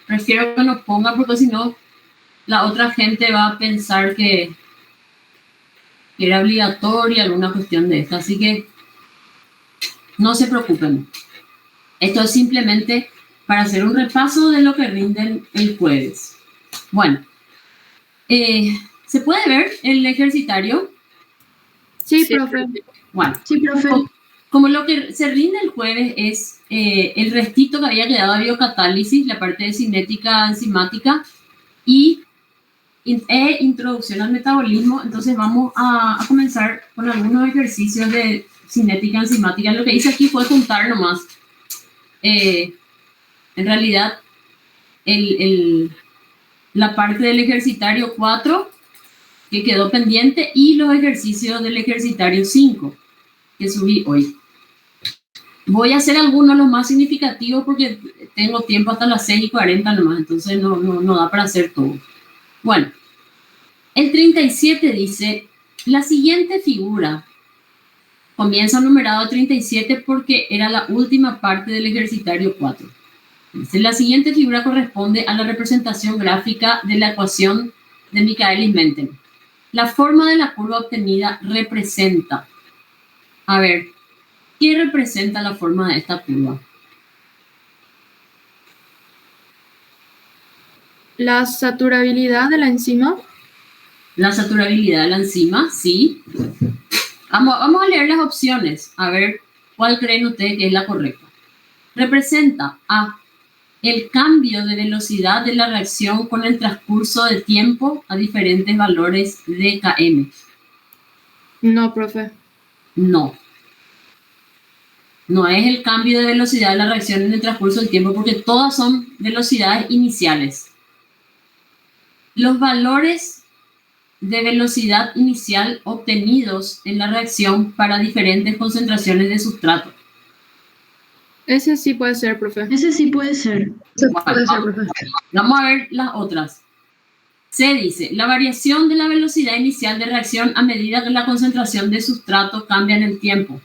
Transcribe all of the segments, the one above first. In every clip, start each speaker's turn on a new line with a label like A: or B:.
A: prefiero que nos ponga porque si no, la otra gente va a pensar que era obligatoria alguna cuestión de esta. Así que no se preocupen. Esto es simplemente para hacer un repaso de lo que rinden el jueves. Bueno, ¿se puede ver el ejercitario?
B: Sí, profe.
A: Bueno,
B: sí, profe.
A: Como lo que se rinde el jueves es el restito que había quedado de biocatálisis, la parte de cinética enzimática y introducción al metabolismo. Entonces vamos a comenzar con algunos ejercicios de cinética enzimática. Lo que hice aquí fue juntar nomás. En realidad, la parte del ejercitario 4 que quedó pendiente y los ejercicios del ejercitario 5 que subí hoy. Voy a hacer algunos de los más significativos porque tengo tiempo hasta las 6:40 nomás, entonces no da para hacer todo. Bueno, el 37 dice, la siguiente figura comienza numerado 37 porque era la última parte del ejercitario 4. Dice, la siguiente figura corresponde a la representación gráfica de la ecuación de Michaelis-Menten. La forma de la curva obtenida representa. A ver, ¿qué representa la forma de esta curva?
B: La saturabilidad de la enzima.
A: La saturabilidad de la enzima, sí. Vamos a leer las opciones, a ver cuál creen ustedes que es la correcta. Representa A, el cambio de velocidad de la reacción con el transcurso del tiempo a diferentes valores de km.
B: No, profe.
A: No. No es el cambio de velocidad de la reacción en el transcurso del tiempo porque todas son velocidades iniciales. Los valores de velocidad inicial obtenidos en la reacción para diferentes concentraciones de sustrato.
B: Ese sí puede ser, profe.
C: Ese sí puede ser.
A: Vamos a ver las otras. C dice, la variación de la velocidad inicial de reacción a medida que la concentración de sustrato cambia en el tiempo.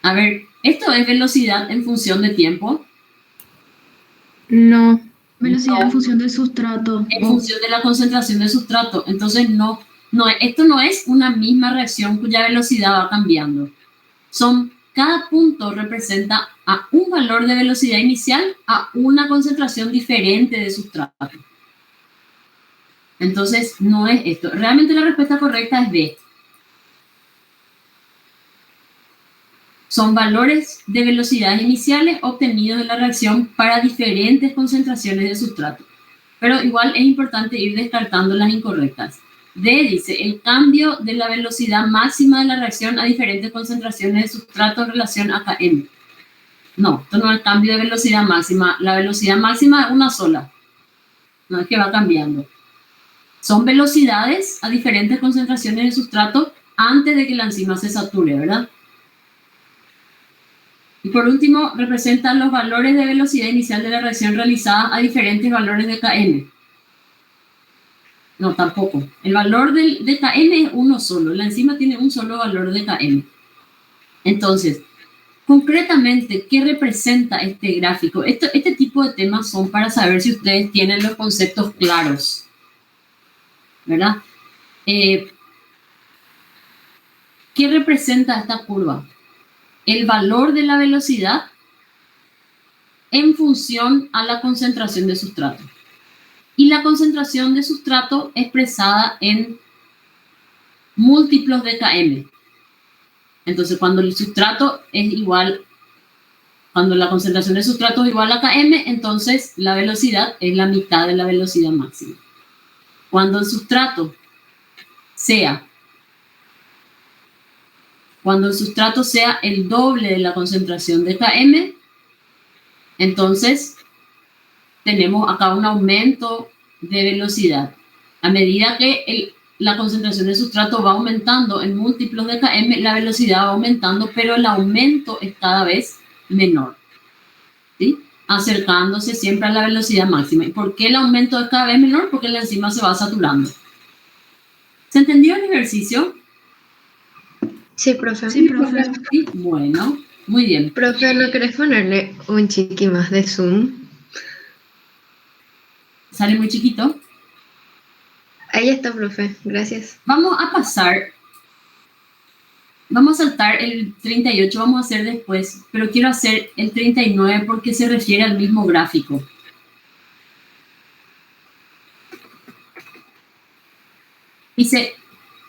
A: A ver, ¿esto es velocidad en función de tiempo?
B: No.
C: Velocidad en función del sustrato.
A: En función de la concentración del sustrato. Entonces, esto no es una misma reacción cuya velocidad va cambiando. Cada punto representa a un valor de velocidad inicial a una concentración diferente de sustrato. Entonces, no es esto. Realmente la respuesta correcta es B. Son valores de velocidades iniciales obtenidos en la reacción para diferentes concentraciones de sustrato. Pero igual es importante ir descartando las incorrectas. D dice, el cambio de la velocidad máxima de la reacción a diferentes concentraciones de sustrato en relación a Km. No, esto no es el cambio de velocidad máxima. La velocidad máxima es una sola. No es que va cambiando. Son velocidades a diferentes concentraciones de sustrato antes de que la enzima se sature, ¿verdad? Y por último, representan los valores de velocidad inicial de la reacción realizada a diferentes valores de Km. No, tampoco. El valor de Km es uno solo. La enzima tiene un solo valor de Km. Entonces, concretamente, ¿qué representa este gráfico? Este tipo de temas son para saber si ustedes tienen los conceptos claros, ¿verdad? ¿Qué representa esta curva? El valor de la velocidad en función a la concentración de sustrato. Y la concentración de sustrato expresada en múltiplos de Km. Entonces, cuando el sustrato es igual, cuando la concentración de sustrato es igual a Km, entonces la velocidad es la mitad de la velocidad máxima. Cuando el sustrato sea el doble de la concentración de Km, entonces tenemos acá un aumento de velocidad. A medida que la concentración de sustrato va aumentando en múltiplos de Km, la velocidad va aumentando, pero el aumento es cada vez menor. ¿Sí? acercándose siempre a la velocidad máxima. ¿Y por qué el aumento es cada vez menor? Porque la enzima se va saturando. ¿Se entendió el ejercicio?
D: Sí, profe.
C: Sí, profe.
A: Sí, bueno, muy bien.
D: Profe, ¿no querés ponerle un chiqui más de zoom?
A: Sale muy chiquito.
D: Ahí está, profe. Gracias.
A: Vamos a pasar. Vamos a saltar el 38, vamos a hacer después, pero quiero hacer el 39 porque se refiere al mismo gráfico. Dice,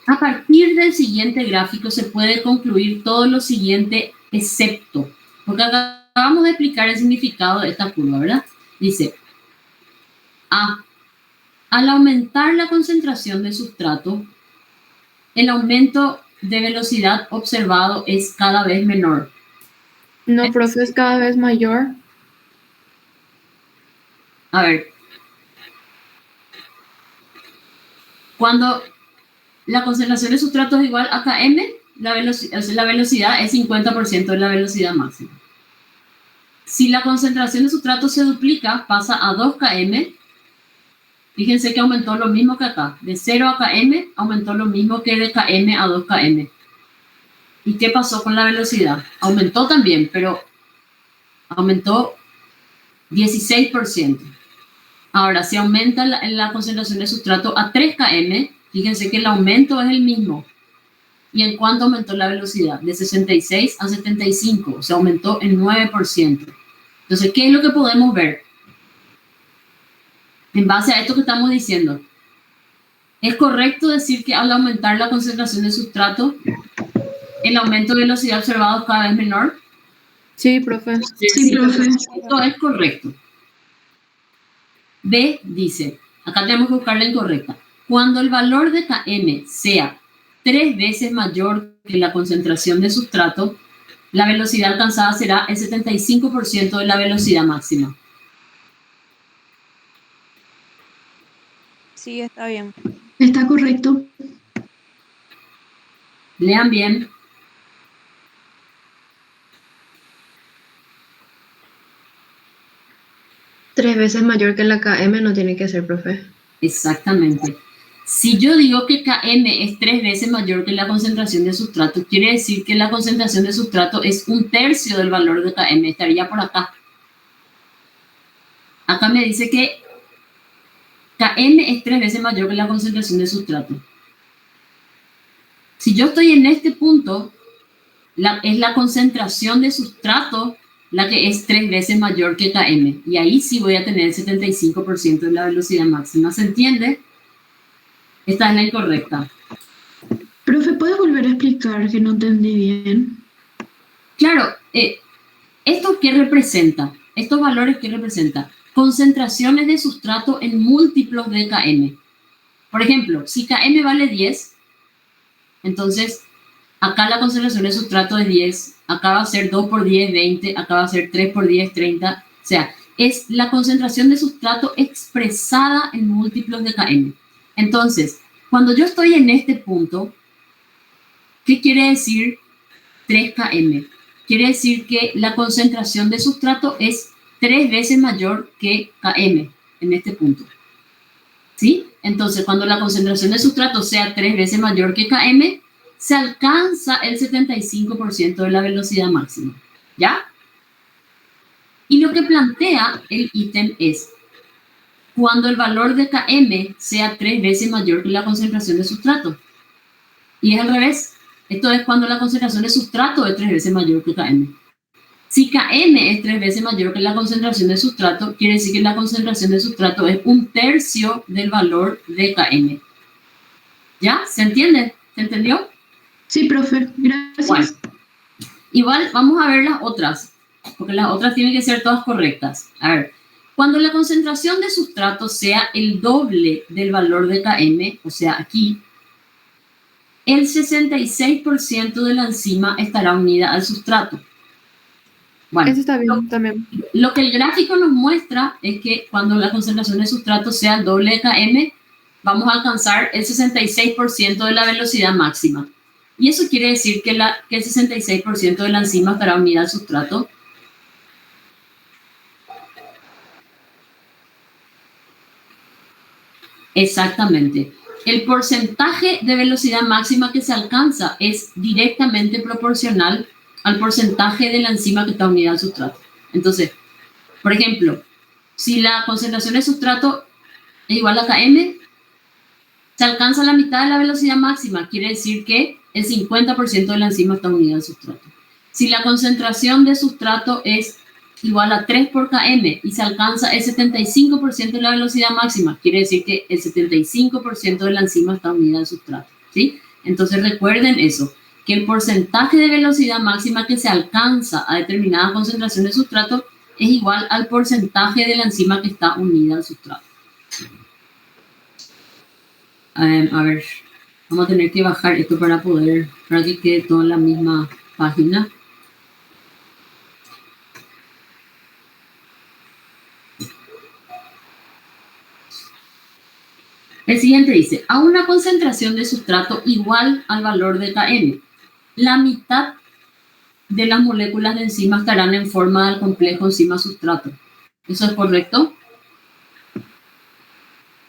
A: a partir del siguiente gráfico se puede concluir todo lo siguiente excepto, porque acabamos de explicar el significado de esta curva, ¿verdad? Dice, al aumentar la concentración de sustrato, el aumento de velocidad observado es cada vez menor.
B: No, profe, es cada vez mayor.
A: A ver. Cuando la concentración de sustrato es igual a km, la velocidad es 50% de la velocidad máxima. Si la concentración de sustrato se duplica, pasa a 2 km. Fíjense que aumentó lo mismo que acá. De 0 a km aumentó lo mismo que de km a 2 km. ¿Y qué pasó con la velocidad? Aumentó también, pero aumentó 16%. Ahora, si aumenta la concentración de sustrato a 3 km, fíjense que el aumento es el mismo. ¿Y en cuánto aumentó la velocidad? De 66 a 75, o sea, aumentó en 9%. Entonces, ¿qué es lo que podemos ver? En base a esto que estamos diciendo, ¿es correcto decir que al aumentar la concentración de sustrato, el aumento de velocidad observado es cada vez menor?
B: Sí, profe.
C: Sí, profe.
A: Esto es correcto. B dice, acá tenemos que buscar la incorrecta. Cuando el valor de Km sea 3 veces mayor que la concentración de sustrato, la velocidad alcanzada será el 75% de la velocidad máxima.
E: Sí, está bien.
C: Está correcto.
A: Lean bien.
D: ¿3 veces mayor que la KM no tiene que ser, profe?
A: Exactamente. Si yo digo que Km es 3 veces mayor que la concentración de sustrato, quiere decir que la concentración de sustrato es 1/3 del valor de Km. Estaría por acá. Acá me dice que Km es 3 veces mayor que la concentración de sustrato. Si yo estoy en este punto, es la concentración de sustrato la que es 3 veces mayor que Km. Y ahí sí voy a tener el 75% de la velocidad máxima. ¿Se entiende? Esta es la incorrecta.
C: Profe, ¿puedes volver a explicar que no entendí bien?
A: Claro, ¿esto qué representa? ¿Estos valores qué representan? Concentraciones de sustrato en múltiplos de Km. Por ejemplo, si Km vale 10, entonces acá la concentración de sustrato es 10, acá va a ser 2 por 10, 20, acá va a ser 3 por 10, 30. O sea, es la concentración de sustrato expresada en múltiplos de Km. Entonces, cuando yo estoy en este punto, ¿qué quiere decir 3 km? Quiere decir que la concentración de sustrato es 3 veces mayor que km en este punto. ¿Sí? Entonces, cuando la concentración de sustrato sea 3 veces mayor que km, se alcanza el 75% de la velocidad máxima. ¿Ya? Y lo que plantea el ítem es, cuando el valor de Km sea 3 veces mayor que la concentración de sustrato. Y es al revés. Esto es cuando la concentración de sustrato es 3 veces mayor que Km. Si Km es 3 veces mayor que la concentración de sustrato, quiere decir que la concentración de sustrato es 1/3 del valor de Km. ¿Ya? ¿Se entiende? ¿Se entendió?
C: Sí, profe. Gracias.
A: Bueno, igual vamos a ver las otras, porque las otras tienen que ser todas correctas. A ver, cuando la concentración de sustrato sea el doble del valor de Km, o sea, aquí, el 66% de la enzima estará unida al sustrato. Bueno,
B: Eso está bien también.
A: lo que el gráfico nos muestra es que cuando la concentración de sustrato sea el doble de Km, vamos a alcanzar el 66% de la velocidad máxima. Y eso quiere decir que el 66% de la enzima estará unida al sustrato. Exactamente. El porcentaje de velocidad máxima que se alcanza es directamente proporcional al porcentaje de la enzima que está unida al sustrato. Entonces, por ejemplo, si la concentración de sustrato es igual a Km, se alcanza la mitad de la velocidad máxima, quiere decir que el 50% de la enzima está unida al sustrato. Si la concentración de sustrato es igual a 3 por km y se alcanza el 75% de la velocidad máxima, quiere decir que el 75% de la enzima está unida al sustrato, ¿sí? Entonces recuerden eso, que el porcentaje de velocidad máxima que se alcanza a determinada concentración de sustrato es igual al porcentaje de la enzima que está unida al sustrato. A ver, vamos a tener que bajar esto para que quede todo en la misma página. El siguiente dice, a una concentración de sustrato igual al valor de Km, la mitad de las moléculas de enzima estarán en forma del complejo enzima-sustrato. ¿Eso es correcto?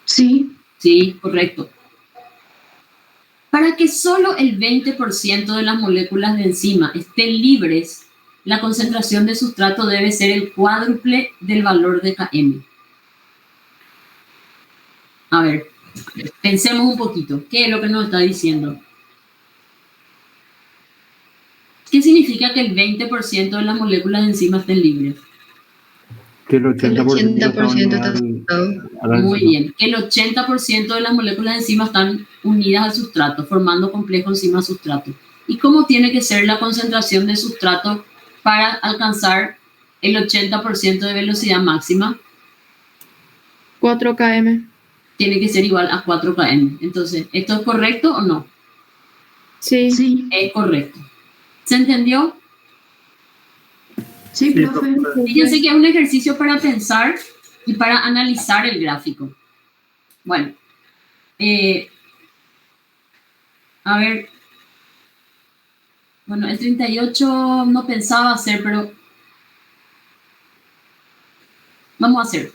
C: Sí.
A: Sí, correcto. Para que solo el 20% de las moléculas de enzima estén libres, la concentración de sustrato debe ser el cuádruple del valor de Km. A ver, pensemos un poquito. ¿Qué es lo que nos está diciendo? ¿Qué significa que el 20% de las moléculas de enzima estén libres?
E: Que el 80% está
D: 80%
E: unido
D: está
E: a la
A: Muy
E: enzima.
A: bien. Que el 80% de las moléculas de enzima están unidas al sustrato, formando complejo enzima-sustrato. ¿Y cómo tiene que ser la concentración de sustrato para alcanzar el 80% de velocidad máxima?
B: 4 km.
A: Tiene que ser igual a 4 km. Entonces, ¿esto es correcto o no?
B: Sí.
C: Sí.
A: Es correcto. ¿Se entendió?
C: Sí,
E: Sí,
C: profe.
A: Fíjense que es un ejercicio para pensar y para analizar el gráfico. Bueno, a ver, bueno, el 38 no pensaba hacer, pero vamos a hacer.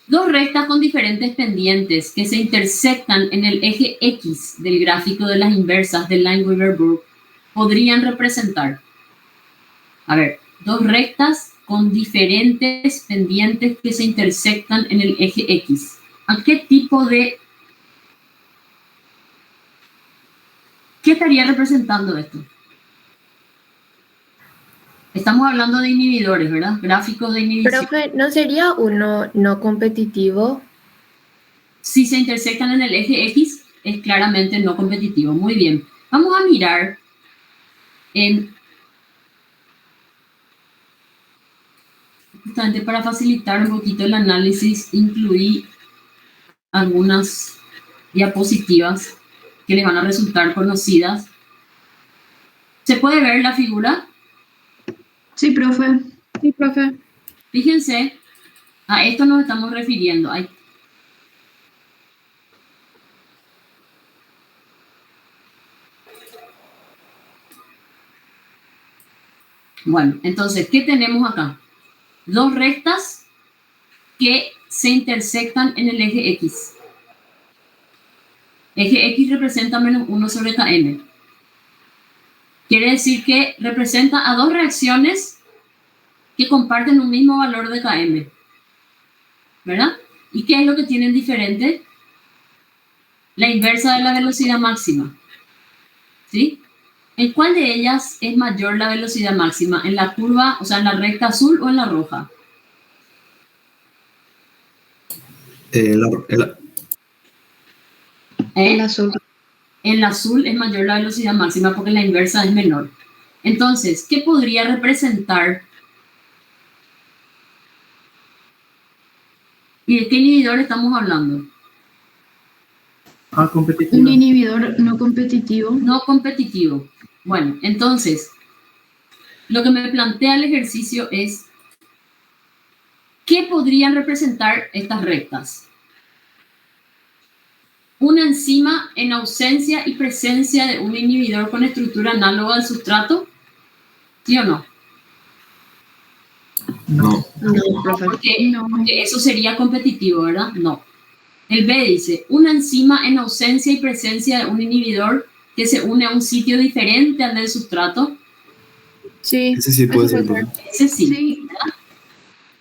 A: Dos rectas con diferentes pendientes que se intersectan en el eje X del gráfico de las inversas del Lineweaver-Burk podrían representar, a ver, dos rectas con diferentes pendientes que se intersectan en el eje X. ¿A qué tipo de... ¿Qué estaría representando esto? Estamos hablando de inhibidores, ¿verdad? Gráficos de inhibición.
F: Profe, ¿no sería uno no competitivo?
A: Si se intersectan en el eje X, es claramente no competitivo. Muy bien. Vamos a mirar justamente para facilitar un poquito el análisis, incluí algunas diapositivas que les van a resultar conocidas. ¿Se puede ver la figura?
C: Sí, profe.
B: Sí, profe.
A: Fíjense, a esto nos estamos refiriendo. Bueno, entonces, ¿qué tenemos acá? Dos rectas que se intersectan en el eje X. Eje X representa menos 1 sobre Km. Quiere decir que representa a dos reacciones que comparten un mismo valor de Km. ¿Verdad? ¿Y qué es lo que tienen diferente? La inversa de la velocidad máxima. ¿Sí? ¿En cuál de ellas es mayor la velocidad máxima? ¿En la curva, o sea, en la recta azul o en la roja?
D: el
A: ¿Eh?
D: azul.
A: En la azul es mayor la velocidad máxima porque la inversa es menor. Entonces, ¿qué podría representar? ¿Y de qué inhibidor estamos hablando?
E: Competitivo.
C: Un inhibidor no competitivo.
A: No competitivo. Bueno, entonces, lo que me plantea el ejercicio es, ¿qué podrían representar estas rectas? Una enzima en ausencia y presencia de un inhibidor con estructura análoga al sustrato, ¿sí o no?
D: No, profe.
A: Porque eso sería competitivo, ¿verdad? No. El B dice, una enzima en ausencia y presencia de un inhibidor que se une a un sitio diferente al del sustrato.
B: Sí.
G: Ese sí puede
B: Eso
G: ser,
B: puede
G: profe.
A: Ese sí,
C: Sí,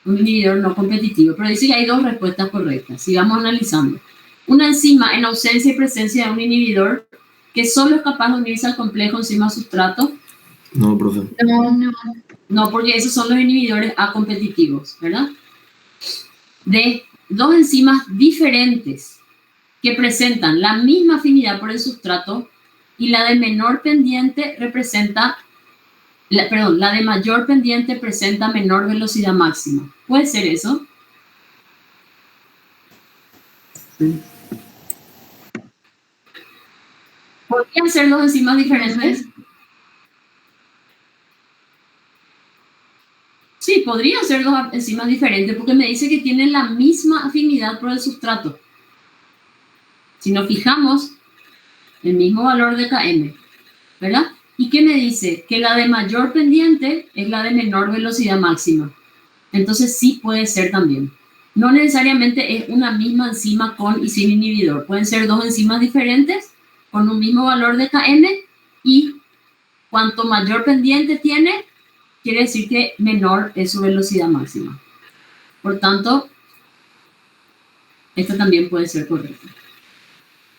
A: un inhibidor no competitivo. Pero dice que hay dos respuestas correctas. Sigamos analizando. Una enzima en ausencia y presencia de un inhibidor que solo es capaz de unirse al complejo enzima-sustrato.
G: No, profe.
C: no,
A: No, porque esos son los inhibidores acompetitivos, ¿verdad? De dos enzimas diferentes que presentan la misma afinidad por el sustrato y la de menor pendiente representa, la de mayor pendiente presenta menor velocidad máxima. ¿Puede ser eso? Sí. ¿Podrían ser dos enzimas diferentes? Sí, podrían ser dos enzimas diferentes porque me dice que tienen la misma afinidad por el sustrato. Si nos fijamos, el mismo valor de Km, ¿verdad? ¿Y qué me dice? Que la de mayor pendiente es la de menor velocidad máxima. Entonces sí puede ser también. No necesariamente es una misma enzima con y sin inhibidor. Pueden ser dos enzimas diferentes con un mismo valor de Km y cuanto mayor pendiente tiene, quiere decir que menor es su velocidad máxima. Por tanto, esta también puede ser correcta.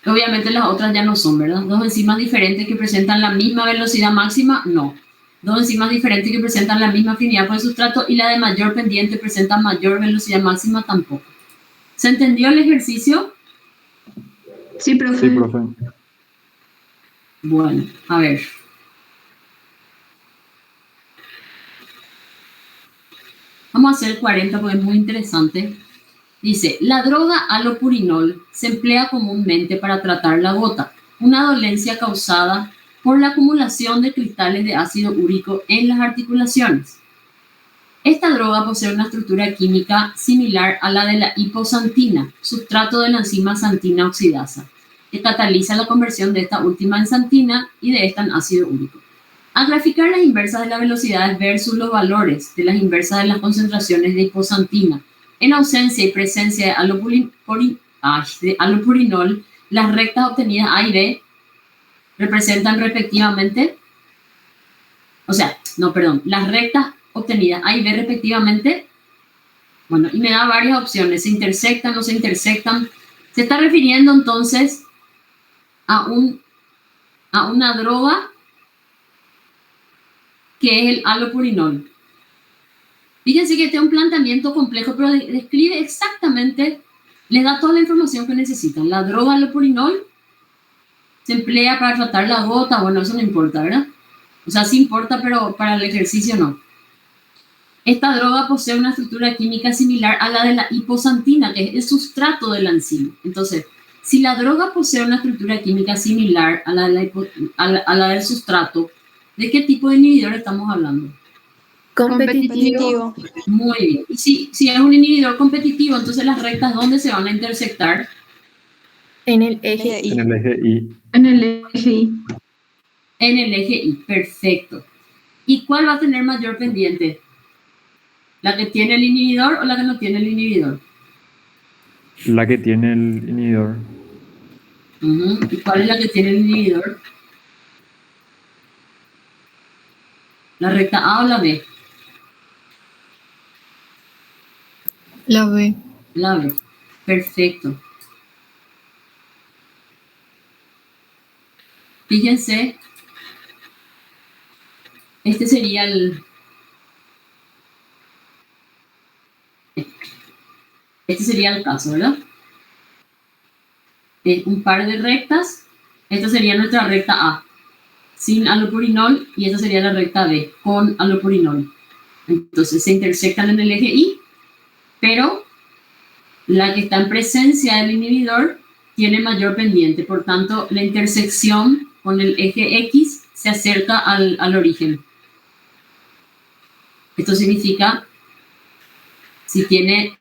A: Obviamente las otras ya no son, ¿verdad? Dos enzimas diferentes que presentan la misma velocidad máxima, no. Dos enzimas diferentes que presentan la misma afinidad por el sustrato y la de mayor pendiente presenta mayor velocidad máxima, tampoco. ¿Se entendió el ejercicio?
C: sí, profe.
E: Sí, profe.
A: Bueno, a ver. Vamos a hacer el 40 porque es muy interesante. Dice, la droga alopurinol se emplea comúnmente para tratar la gota, una dolencia causada por la acumulación de cristales de ácido úrico en las articulaciones. Esta droga posee una estructura química similar a la de la hiposantina, sustrato de la enzima santina oxidasa, que cataliza la conversión de esta última en santina y de esta en ácido úrico. Al graficar las inversas de las velocidades versus los valores de las inversas de las concentraciones de hiposantina, en ausencia y presencia de alopurinol, las rectas obtenidas A y B representan respectivamente, las rectas obtenidas A y B respectivamente, bueno, y me da varias opciones, se intersectan, no se intersectan. Se está refiriendo entonces a una droga que es el alopurinol. Fíjense que este es un planteamiento complejo, pero describe exactamente, les da toda la información que necesitan. La droga alopurinol se emplea para tratar la gota, bueno, eso no importa, ¿verdad? O sea, sí importa, pero para el ejercicio no. Esta droga posee una estructura química similar a la de la hiposantina, que es el sustrato de la enzima. Entonces, si la droga posee una estructura química similar a la del sustrato, ¿de qué tipo de inhibidor estamos hablando?
F: Competitivo.
A: Muy bien. Y si es un inhibidor competitivo, entonces las rectas, ¿dónde se van a intersectar?
F: En el eje
E: En
F: I.
E: el eje Y.
C: En el eje Y.
A: En el eje Y. Perfecto. ¿Y cuál va a tener mayor pendiente? ¿La que tiene el inhibidor o la que no tiene el inhibidor?
E: La que tiene el inhibidor.
A: ¿Y cuál es la que tiene el inhibidor? ¿La recta A o la B?
D: La B.
A: La B. Perfecto. Fíjense, este sería el caso, ¿verdad? Un par de rectas. Esta sería nuestra recta A, sin alopurinol, y esta sería la recta B, con alopurinol. Entonces se intersectan en el eje Y, pero la que está en presencia del inhibidor tiene mayor pendiente. Por tanto, la intersección con el eje X se acerca al origen. Esto significa, si tiene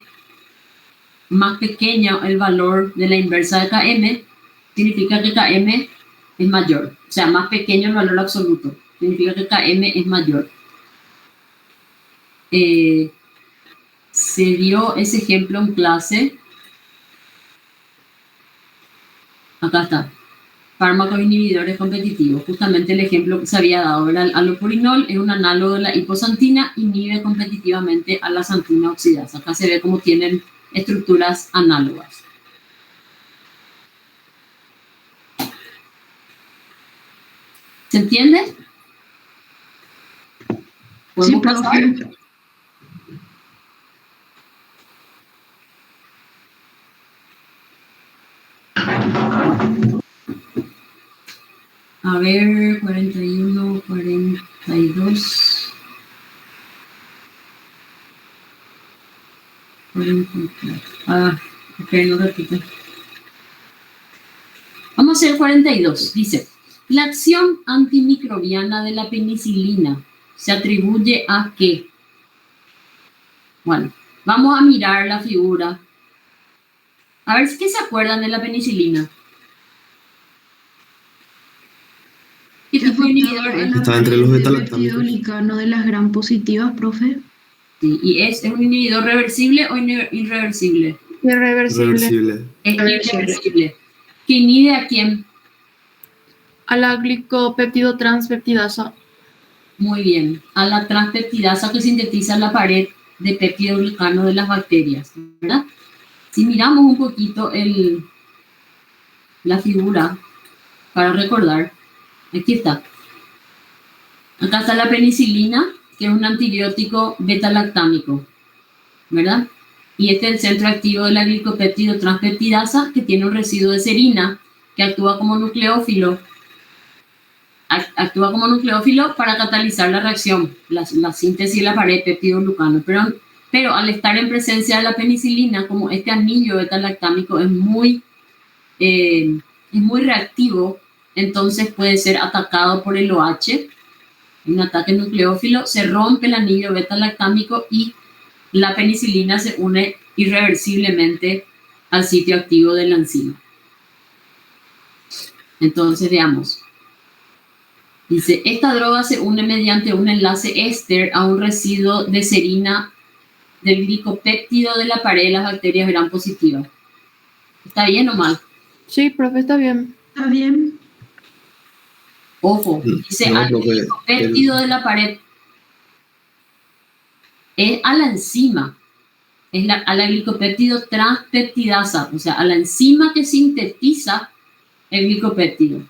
A: más pequeño el valor de la inversa de Km, significa que Km es mayor. O sea, más pequeño el valor absoluto. Significa que Km es mayor. Se dio ese ejemplo en clase. Acá está. Fármacos inhibidores competitivos. Justamente el ejemplo que se había dado era el allopurinol, es un análogo de la hiposantina, inhibe competitivamente a la santina oxidasa. Acá se ve cómo tienen estructuras análogas. ¿Se entiende?
C: Sí,
A: ¿Podemos pasar?
C: profe.
A: A ver, 41, 42. 44. Ok, no repito. Vamos a hacer 42. Dice, la acción antimicrobiana de la penicilina se atribuye a qué. Bueno, vamos a mirar la figura. A ver si se acuerdan de la penicilina. ¿Qué
C: ¿Qué
A: tipo de inhibidor
C: afectaba a
A: es?
C: la
G: Está entre los
C: pared del
G: beta-lactámicos.
C: peptidoglicano de las gram positivas, profe?
A: Sí, ¿y es un inhibidor reversible o irreversible?
B: Irreversible.
G: Reversible.
A: Es
D: Reversible.
A: irreversible. ¿Que inhibe a quién?
B: A la glicopéptido transpeptidasa.
A: Muy bien. A la transpeptidasa que sintetiza la pared de peptidoglicano de las bacterias, ¿verdad? Si miramos un poquito la figura para recordar, aquí está. Acá está la penicilina, que es un antibiótico beta-lactámico, ¿verdad? Y este es el centro activo de la glicopéptido transpeptidasa, que tiene un residuo de serina que actúa como nucleófilo. Actúa como nucleófilo para catalizar la reacción, la síntesis de la pared peptidoglucano. Pero al estar en presencia de la penicilina, como este anillo beta-lactámico es muy reactivo, entonces puede ser atacado por el OH, un ataque nucleófilo, se rompe el anillo beta-lactámico y la penicilina se une irreversiblemente al sitio activo de la enzima. Entonces veamos. Dice, esta droga se une mediante un enlace éster a un residuo de serina del glicopéptido de la pared de las bacterias gram positivas. ¿Está bien o mal?
B: Sí, profe, está bien.
C: ¿Está bien?
A: Ojo, dice
G: No,
A: al
G: profe,
A: glicopéptido de la pared. Es a la enzima. Es a la glicopéptido transpeptidasa, o sea, a la enzima que sintetiza el glicopéptido,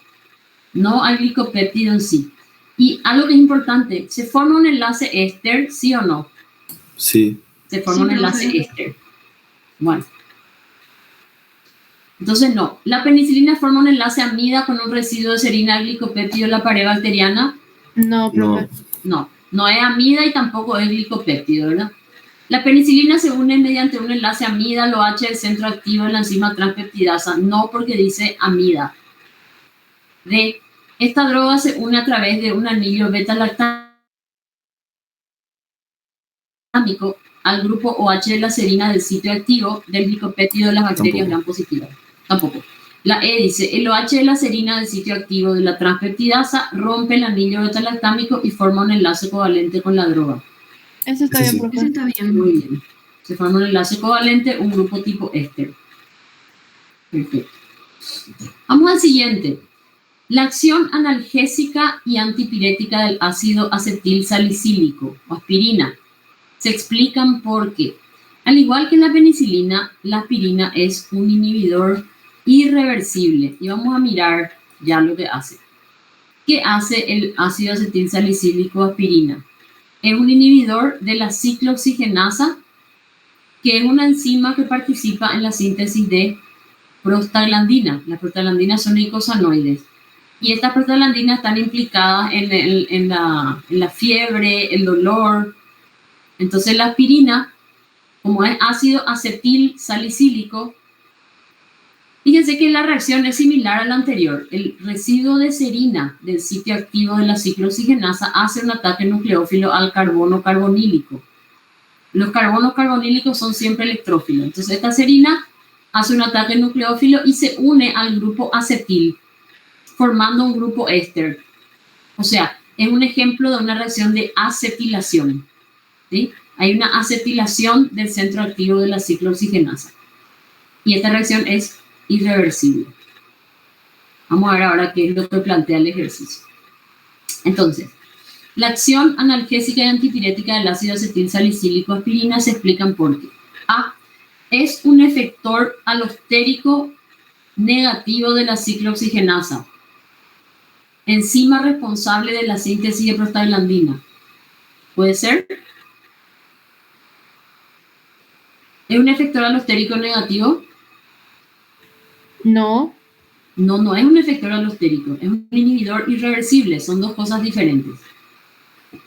A: no al glicopéptido en sí. Y algo que es importante, ¿se forma un enlace éster, sí o no?
G: Sí.
A: Se forma
C: Sí,
A: un enlace
C: profe.
A: éster. Bueno. Entonces no, la penicilina forma un enlace amida con un residuo de serina al glicopéptido en la pared bacteriana.
B: No, profe.
G: No.
A: No es amida y tampoco es glicopéptido, ¿verdad? La penicilina se une mediante un enlace amida al OH del centro activo de la enzima transpeptidasa, no porque dice amida. D. Esta droga se une a través de un anillo beta-lactámico al grupo OH de la serina del sitio activo del glicopéptido de las bacterias gram positivas. Tampoco. La E dice, el OH de la serina del sitio activo de la transpeptidasa rompe el anillo beta-lactámico y forma un enlace covalente con la droga.
B: Ese está
G: Ese
B: bien,
G: sí.
C: Ese
B: profe.
C: está bien.
A: Muy bien. Se forma un enlace covalente, un grupo tipo éster. Perfecto. Vamos al siguiente. La acción analgésica y antipirética del ácido acetil salicílico o aspirina se explican porque, al igual que la penicilina, la aspirina es un inhibidor irreversible. Y vamos a mirar ya lo que hace. ¿Qué hace el ácido acetil salicílico aspirina? Es un inhibidor de la ciclooxigenasa, que es una enzima que participa en la síntesis de prostaglandina. Las prostaglandinas son eicosanoides. Y estas prostaglandinas están implicadas en la fiebre, el dolor. Entonces la aspirina, como es ácido acetil salicílico, fíjense que la reacción es similar a la anterior. El residuo de serina del sitio activo de la ciclooxigenasa hace un ataque nucleófilo al carbono carbonílico. Los carbonos carbonílicos son siempre electrófilos. Entonces esta serina hace un ataque nucleófilo y se une al grupo acetil, formando un grupo éster. O sea, es un ejemplo de una reacción de acetilación. ¿Sí? Hay una acetilación del centro activo de la ciclooxigenasa. Y esta reacción es irreversible. Vamos a ver ahora qué es lo que plantea el ejercicio. Entonces, la acción analgésica y antipirética del ácido acetil salicílico aspirina se explican por qué. A. Es un efector alostérico negativo de la ciclooxigenasa, enzima responsable de la síntesis de prostaglandina. ¿Puede ser? ¿Es un efector alostérico negativo?
B: No.
A: No, no es un efector alostérico, es un inhibidor irreversible, son dos cosas diferentes.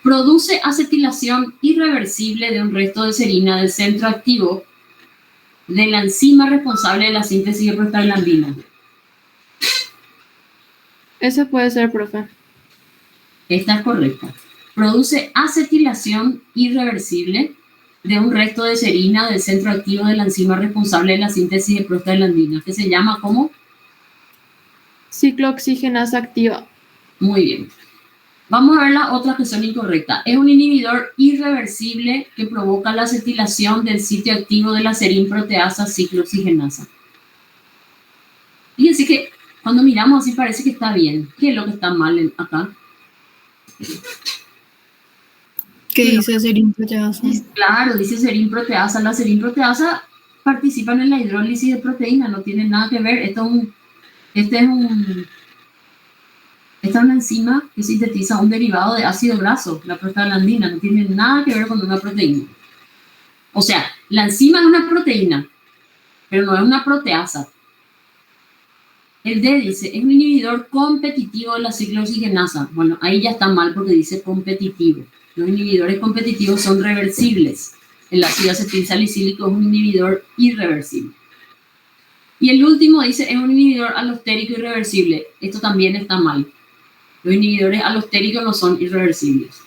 A: Produce acetilación irreversible de un resto de serina del centro activo de la enzima responsable de la síntesis de prostaglandina.
B: Ese puede ser, profe.
A: Esta es correcta. Produce acetilación irreversible de un resto de serina del centro activo de la enzima responsable de la síntesis de prostaglandina, que se llama ¿cómo?
B: Ciclooxigenasa activa.
A: Muy bien. Vamos a ver las otras que son incorrectas. Es un inhibidor irreversible que provoca la acetilación del sitio activo de la serin proteasa ciclooxigenasa. Y así que cuando miramos así parece que está bien. ¿Qué es lo que está mal acá?
F: ¿Qué dice serin proteasa?
A: Claro, dice serin proteasa. La serin proteasa participan en la hidrólisis de proteína, no tiene nada que ver. Esta es una enzima que sintetiza un derivado de ácido graso, la prostaglandina, no tiene nada que ver con una proteína. O sea, la enzima es una proteína, pero no es una proteasa. El D dice, es un inhibidor competitivo de la ciclooxigenasa. Bueno, ahí ya está mal porque dice competitivo. Los inhibidores competitivos son reversibles. El ácido acetil salicílico es un inhibidor irreversible. Y el último dice, es un inhibidor alostérico irreversible. Esto también está mal. Los inhibidores alostéricos no son irreversibles.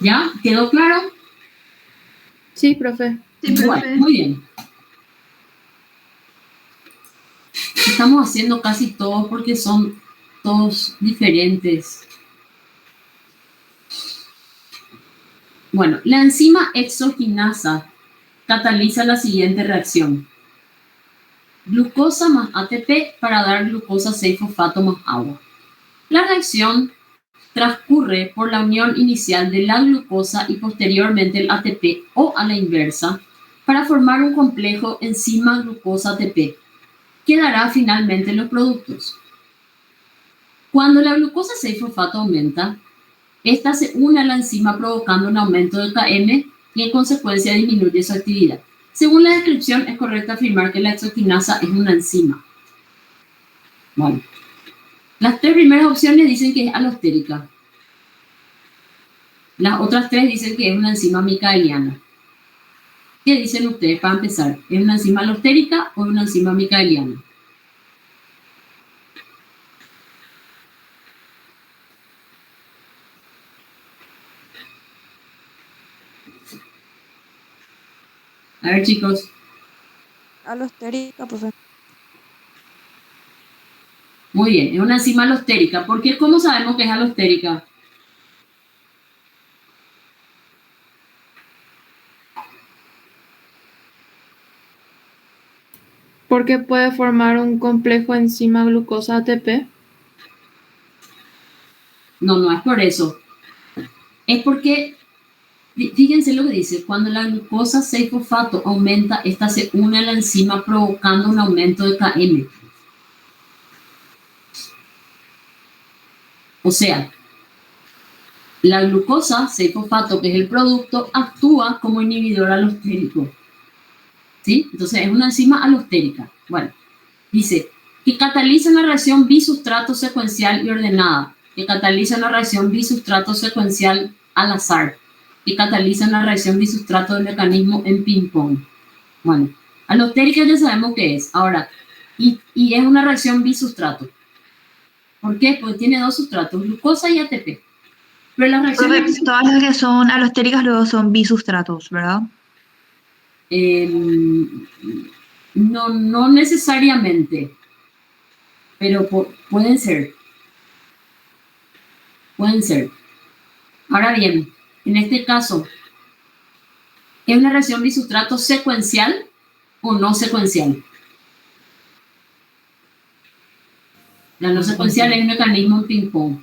A: ¿Ya? ¿Quedó claro?
B: Sí, profe.
C: Sí, profe.
A: Bueno, muy bien. Estamos haciendo casi todos porque son todos diferentes. Bueno, la enzima exoquinasa cataliza la siguiente reacción. Glucosa más ATP para dar glucosa 6-fosfato más agua. La reacción transcurre por la unión inicial de la glucosa y posteriormente el ATP o a la inversa para formar un complejo enzima glucosa-ATP que dará finalmente los productos. Cuando la glucosa 6-fosfato aumenta, esta se une a la enzima provocando un aumento de Km y en consecuencia disminuye su actividad. Según la descripción, es correcto afirmar que la exoquinasa es una enzima. Bueno, las tres primeras opciones dicen que es alostérica. Las otras tres dicen que es una enzima micaeliana. ¿Qué dicen ustedes para empezar? ¿Es una enzima alostérica o una enzima micaeliana? A ver, chicos.
F: Alostérica, profe.
A: Muy bien, es una enzima alostérica. ¿Por qué? ¿Cómo sabemos que es alostérica?
B: Porque puede formar un complejo enzima glucosa ATP.
A: No, no es por eso. Es porque, fíjense lo que dice, cuando la glucosa 6-fosfato aumenta, esta se une a la enzima provocando un aumento de Km. O sea, la glucosa 6-fosfato, que es el producto, actúa como inhibidor alostérico. ¿Sí? Entonces es una enzima alostérica. Bueno, dice que cataliza una reacción bisustrato secuencial y ordenada, que cataliza una reacción bisustrato secuencial al azar, que cataliza una reacción bisustrato del mecanismo en ping-pong. Bueno, alostérica ya sabemos qué es. Ahora, y es una reacción bisustrato. ¿Por qué? Porque tiene dos sustratos, glucosa y ATP. Pero las reacciones...
G: Profe, todas las que son alostéricas luego son bisustratos, ¿verdad?
A: No necesariamente, pero pueden ser. Pueden ser. Ahora bien, en este caso, ¿es una reacción bisustrato secuencial o no secuencial? Ya no secuencial es un mecanismo en ping-pong.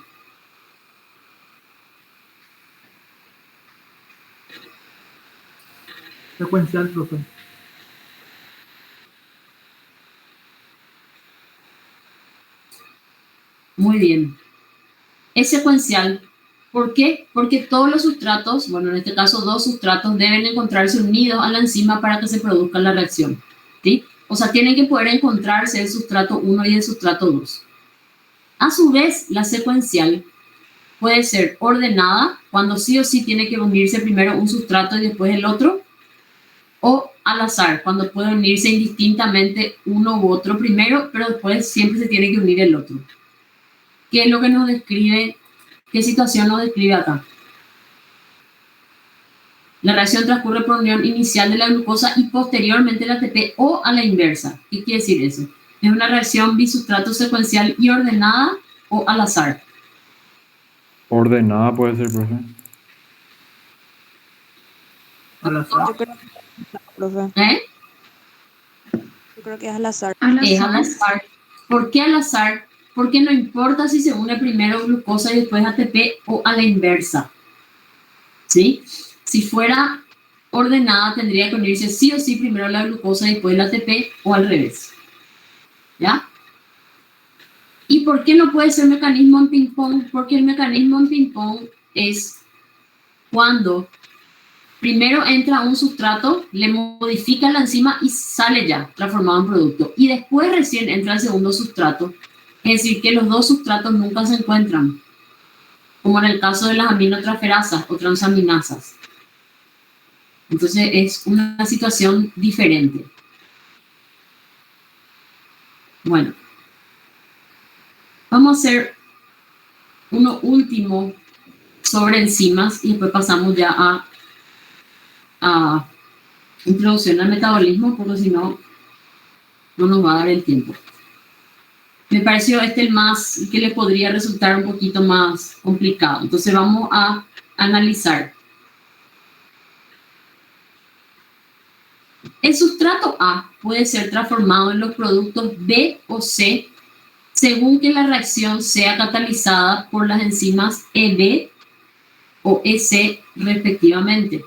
H: Secuencial, profe.
A: Muy bien. Es secuencial. ¿Por qué? Porque todos los sustratos, bueno, en este caso 2 sustratos, deben encontrarse unidos a la enzima para que se produzca la reacción. ¿Sí? O sea, tienen que poder encontrarse el sustrato 1 y el sustrato 2. A su vez, la secuencial puede ser ordenada, cuando sí o sí tiene que unirse primero un sustrato y después el otro, o al azar, cuando puede unirse indistintamente uno u otro primero, pero después siempre se tiene que unir el otro. ¿Qué es lo que nos describe? ¿Qué situación nos describe acá? La reacción transcurre por unión inicial de la glucosa y posteriormente la ATP o a la inversa. ¿Qué quiere decir eso? ¿Es una reacción bisustrato secuencial y ordenada o al azar?
E: Ordenada puede ser, profe.
H: Al azar.
F: Yo creo que profe. Yo creo que es al azar.
A: Es al azar. ¿Por qué al azar? Porque no importa si se une primero glucosa y después ATP o a la inversa. ¿Sí? Si fuera ordenada, tendría que unirse sí o sí primero la glucosa y después la ATP o al revés. ¿Ya? ¿Y por qué no puede ser mecanismo en ping-pong? Porque el mecanismo en ping-pong es cuando primero entra un sustrato, le modifica la enzima y sale ya transformado en producto. Y después recién entra el segundo sustrato. Es decir, que los dos sustratos nunca se encuentran, como en el caso de las aminotransferasas o transaminasas. Entonces es una situación diferente. Bueno, vamos a hacer uno último sobre enzimas y después pasamos ya a introducción al metabolismo, porque si no, no nos va a dar el tiempo. Me pareció el más, que le podría resultar un poquito más complicado. Entonces vamos a analizar. El sustrato A puede ser transformado en los productos B o C según que la reacción sea catalizada por las enzimas EB o EC respectivamente.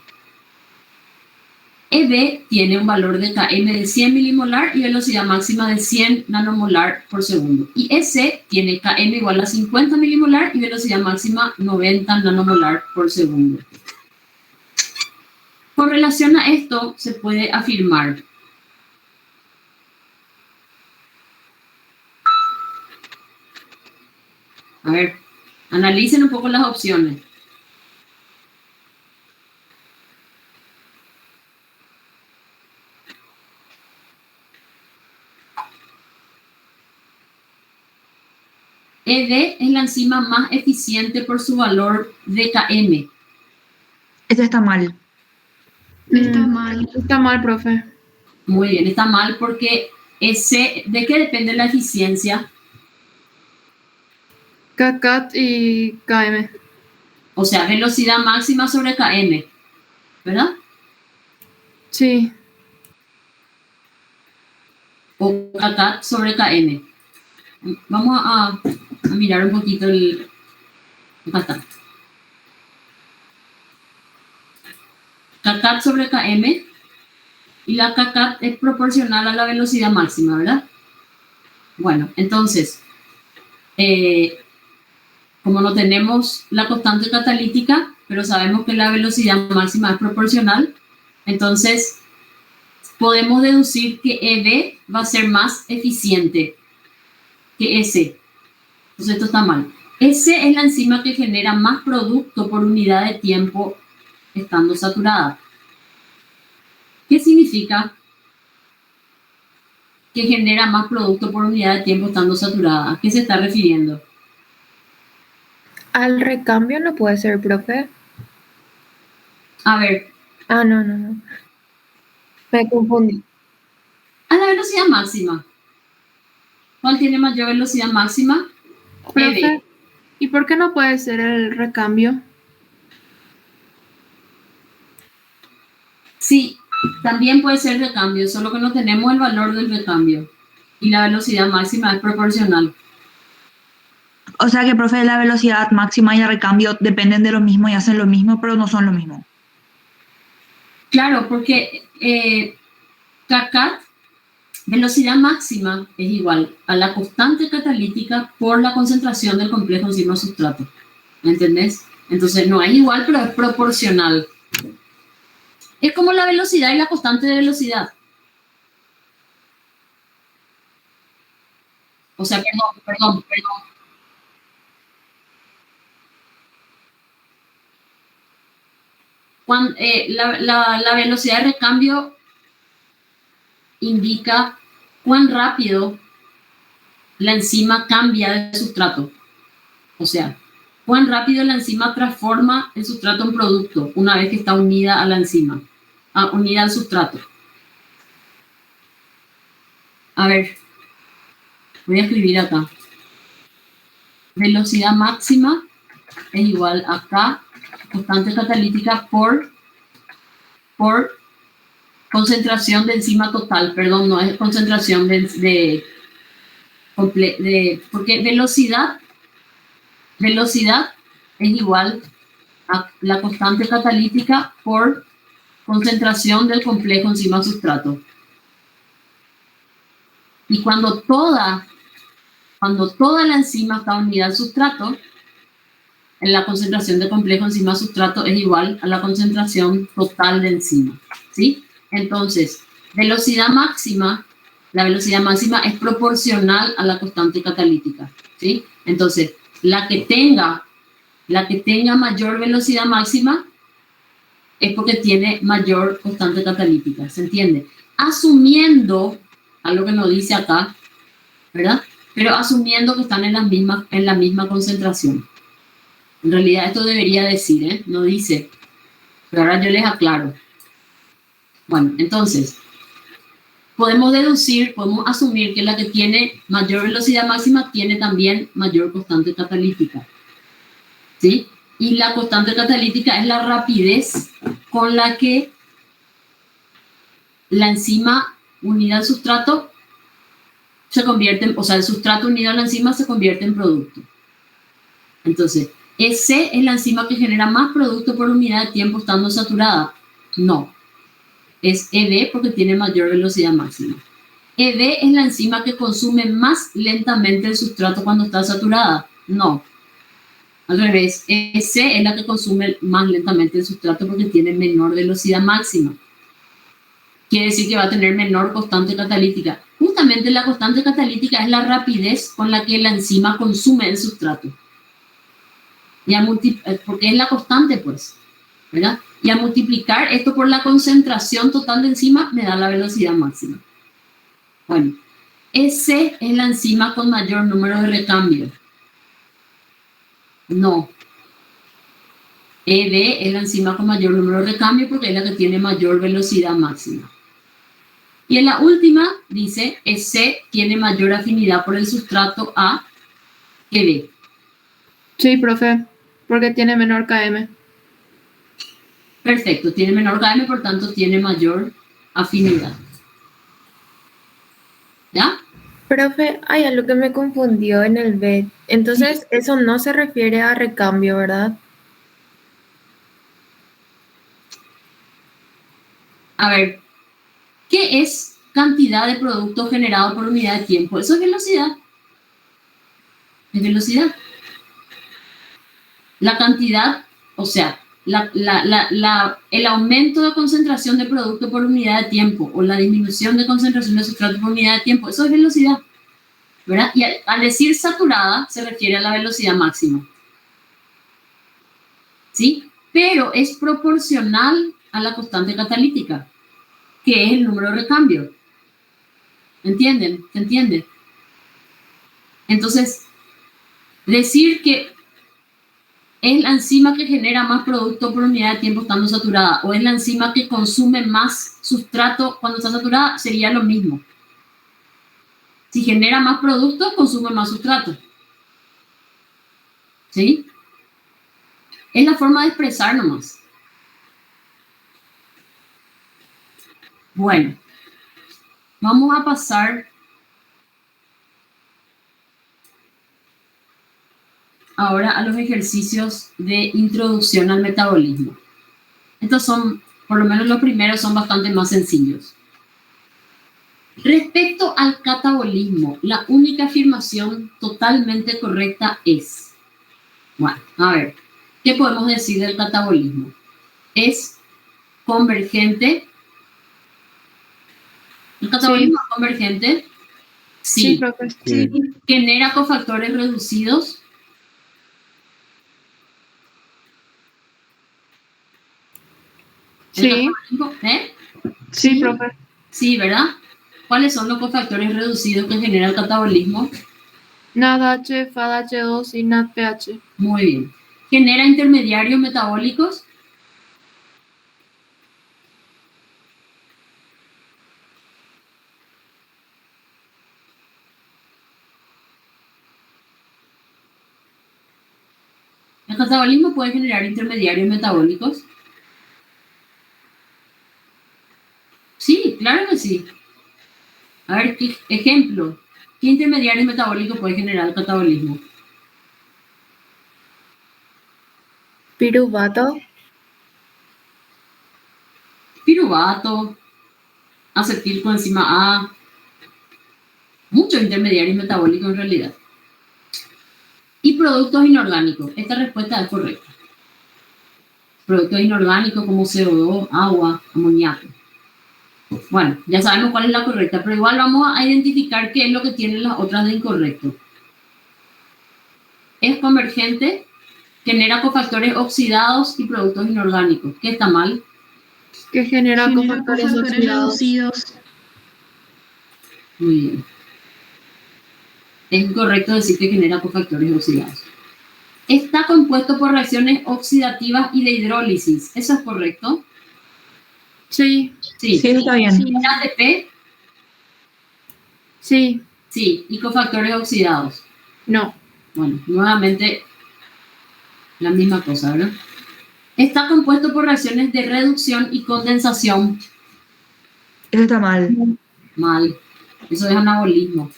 A: EB tiene un valor de Km de 100 milimolar y velocidad máxima de 100 nanomolar por segundo. Y EC tiene Km igual a 50 milimolar y velocidad máxima 90 nanomolar por segundo. Con relación a esto, se puede afirmar a ver, analicen un poco las opciones. ED es la enzima más eficiente por su valor de Km.
G: Eso está mal.
C: Está mal.
B: Está mal, profe.
A: Muy bien, está mal porque ¿de qué depende la eficiencia?
B: KCAT y KM.
A: O sea, velocidad máxima sobre Km, ¿verdad?
B: Sí.
A: O KCAT sobre Km. Vamos a mirar un poquito el... Acá está. KCAT sobre Km, y la KCAT es proporcional a la velocidad máxima, ¿verdad? Bueno, entonces, como no tenemos la constante catalítica, pero sabemos que la velocidad máxima es proporcional, entonces podemos deducir que EB va a ser más eficiente que EC. Entonces esto está mal. EC es la enzima que genera más producto por unidad de tiempo estando saturada. ¿Qué significa que genera más producto por unidad de tiempo estando saturada? ¿A qué se está refiriendo?
D: Al recambio no puede ser, profe.
A: A ver,
D: Ah, no. Me confundí.
A: a la velocidad máxima. ¿Cuál tiene mayor velocidad máxima?
B: Profe,
A: EB.
B: ¿y por qué no puede ser el recambio?
A: Sí, también puede ser recambio, solo que no tenemos el valor del recambio. Y la velocidad máxima es proporcional.
G: O sea que, profe, la velocidad máxima y el recambio dependen de lo mismo y hacen lo mismo, pero no son lo mismo.
A: Claro, porque KK, velocidad máxima, es igual a la constante catalítica por la concentración del complejo enzima sustrato. ¿Me entendés? Entonces no es igual, pero es proporcional. Es como la velocidad y la constante de velocidad. O sea, perdón. La velocidad de recambio indica cuán rápido la enzima cambia de sustrato. O sea, cuán rápido la enzima transforma el sustrato en producto una vez que está unida a la enzima, unida al sustrato. A ver, voy a escribir acá. Velocidad máxima es igual a K, constante catalítica por concentración de enzima total. Perdón, no es concentración porque velocidad es igual a la constante catalítica por concentración del complejo enzima sustrato. Y cuando toda la enzima está unida al sustrato, la concentración de complejo enzima sustrato es igual a la concentración total de enzima, ¿sí? Entonces, la velocidad máxima es proporcional a la constante catalítica, ¿sí? Entonces, la que tenga mayor velocidad máxima es porque tiene mayor constante catalítica, ¿se entiende? Asumiendo, algo que nos dice acá, ¿verdad? Pero asumiendo que están en la misma concentración. En realidad esto debería decir, no dice, pero ahora yo les aclaro. Bueno, entonces, podemos asumir que la que tiene mayor velocidad máxima tiene también mayor constante catalítica, ¿sí? Y la constante catalítica es la rapidez con la que la enzima unida al sustrato el sustrato unido a la enzima se convierte en producto. Entonces, ¿EC es la enzima que genera más producto por unidad de tiempo estando saturada? No. Es ED porque tiene mayor velocidad máxima. ED es la enzima que consume más lentamente el sustrato cuando está saturada. No. Al revés, EC es la que consume más lentamente el sustrato porque tiene menor velocidad máxima. Quiere decir que va a tener menor constante catalítica. Justamente la constante catalítica es la rapidez con la que la enzima consume el sustrato. Porque es la constante, pues, ¿verdad? Y a multiplicar esto por la concentración total de enzima me da la velocidad máxima. Bueno, EC es la enzima con mayor número de recambio. No. ED es la enzima con mayor número de recambio porque es la que tiene mayor velocidad máxima. Y en la última dice, EC tiene mayor afinidad por el sustrato A que D.
B: Sí, profe, porque tiene menor KM.
A: Perfecto, tiene menor KM, por tanto tiene mayor afinidad. ¿Ya?
D: Profe, hay algo que me confundió en el B. Entonces, eso no se refiere a recambio, ¿verdad?
A: A ver, ¿qué es cantidad de producto generado por unidad de tiempo? Eso es velocidad. Es velocidad. La cantidad, o sea, el aumento de concentración de producto por unidad de tiempo o la disminución de concentración de sustrato por unidad de tiempo, eso es velocidad, ¿verdad? Y al decir saturada se refiere a la velocidad máxima, ¿sí? Pero es proporcional a la constante catalítica, que es el número de recambio. ¿Entienden? ¿Se entiende? Entonces, decir que es la enzima que genera más producto por unidad de tiempo estando saturada o es la enzima que consume más sustrato cuando está saturada, sería lo mismo. Si genera más producto, consume más sustrato. ¿Sí? Es la forma de expresar nomás. Bueno, vamos a pasar ahora a los ejercicios de introducción al metabolismo. Estos son, por lo menos los primeros, son bastante más sencillos. Respecto al catabolismo, la única afirmación totalmente correcta es, bueno, a ver, ¿qué podemos decir del catabolismo? Es convergente. ¿El catabolismo es convergente?
B: Sí, profe.
E: Sí.
A: ¿Genera cofactores reducidos? ¿El
B: Sí,
A: catabolismo?
B: sí, profe.
A: Sí, ¿verdad? ¿Cuáles son los cofactores reducidos que genera el catabolismo?
B: NADH, FADH2 y NADPH.
A: Muy bien. ¿Genera intermediarios metabólicos? ¿El catabolismo puede generar intermediarios metabólicos? Sí, claro que sí. A ver, ejemplo. ¿Qué intermediarios metabólicos puede generar el catabolismo?
D: Piruvato.
A: Piruvato, acetilcoenzima A, muchos intermediarios metabólicos en realidad. Y productos inorgánicos. Esta respuesta es correcta. Productos inorgánicos como CO2, agua, amoníaco. Bueno, ya sabemos cuál es la correcta, pero igual vamos a identificar qué es lo que tienen las otras de incorrecto. Es convergente, genera cofactores oxidados y productos inorgánicos. ¿Qué está mal?
B: Que genera
C: Genera
B: cofactores
C: cofactores
B: oxidados.
C: reducidos.
A: Muy bien. Es incorrecto decir que genera cofactores oxidados. Está compuesto por reacciones oxidativas y de hidrólisis. ¿Eso es correcto?
B: Sí,
A: Sí.
G: Sí, está bien.
A: ¿Genera ATP?
B: sí,
A: Sí. ¿Y cofactores oxidados?
B: no,
A: Bueno, nuevamente la misma cosa, ¿verdad? Está compuesto por reacciones de reducción y condensación.
G: Eso está mal.
A: Mal. Eso es anabolismo.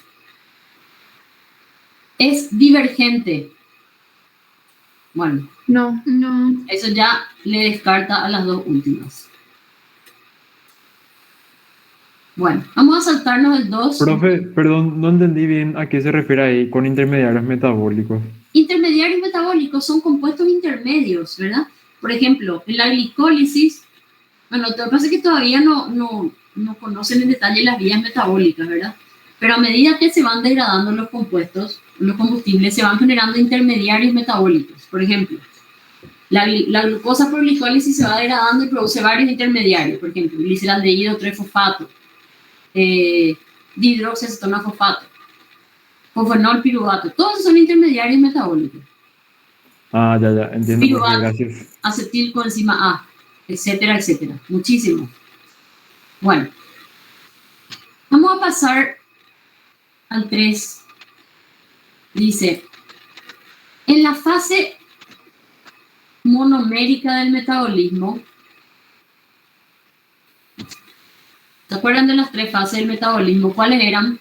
A: Es divergente. Bueno,
B: no.
C: No.
A: eso ya le descarta a las dos últimas. Bueno, vamos a saltarnos el 2.
E: Profe, perdón, no entendí bien a qué se refiere ahí con intermediarios metabólicos.
A: Intermediarios metabólicos son compuestos intermedios, ¿verdad? Por ejemplo, en la glicólisis, bueno, lo que pasa es que todavía no conocen en detalle las vías metabólicas, ¿verdad? Pero a medida que se van degradando los compuestos, los combustibles, se van generando intermediarios metabólicos. Por ejemplo, la glucosa por glicólisis se va degradando y produce varios intermediarios, por ejemplo, gliceraldehído 3-fosfato, dihidroxiacetona-fosfato, fosfonol piruvato, todos esos son intermediarios metabólicos.
E: Ah, ya, entiendo, profe,
A: Piruvato,
E: gracias.
A: acetilcoenzima A, etcétera, etcétera. Muchísimo. Bueno, vamos a pasar al 3. Dice, en la fase monomérica del metabolismo, ¿se acuerdan de las 3 fases del metabolismo? ¿Cuáles eran?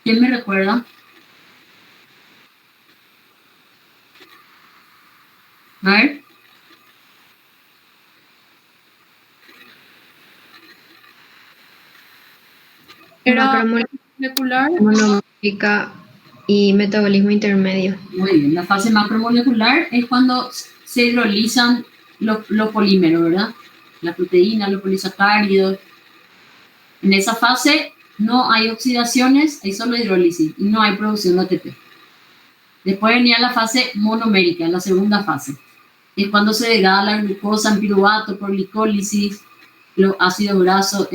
A: ¿Quién me recuerda? A ver.
B: Era
I: Macromolecular,
B: molecular,
I: monomérica y metabolismo intermedio.
A: Muy bien, la fase macromolecular es cuando se hidrolizan los polímeros, ¿verdad? La proteína, los polisacáridos. En esa fase no hay oxidaciones, hay solo hidrólisis y no hay producción de ATP. Después venía la fase monomérica, la segunda fase. Es cuando se degrada la glucosa en piruvato por glicólisis, los ácidos grasos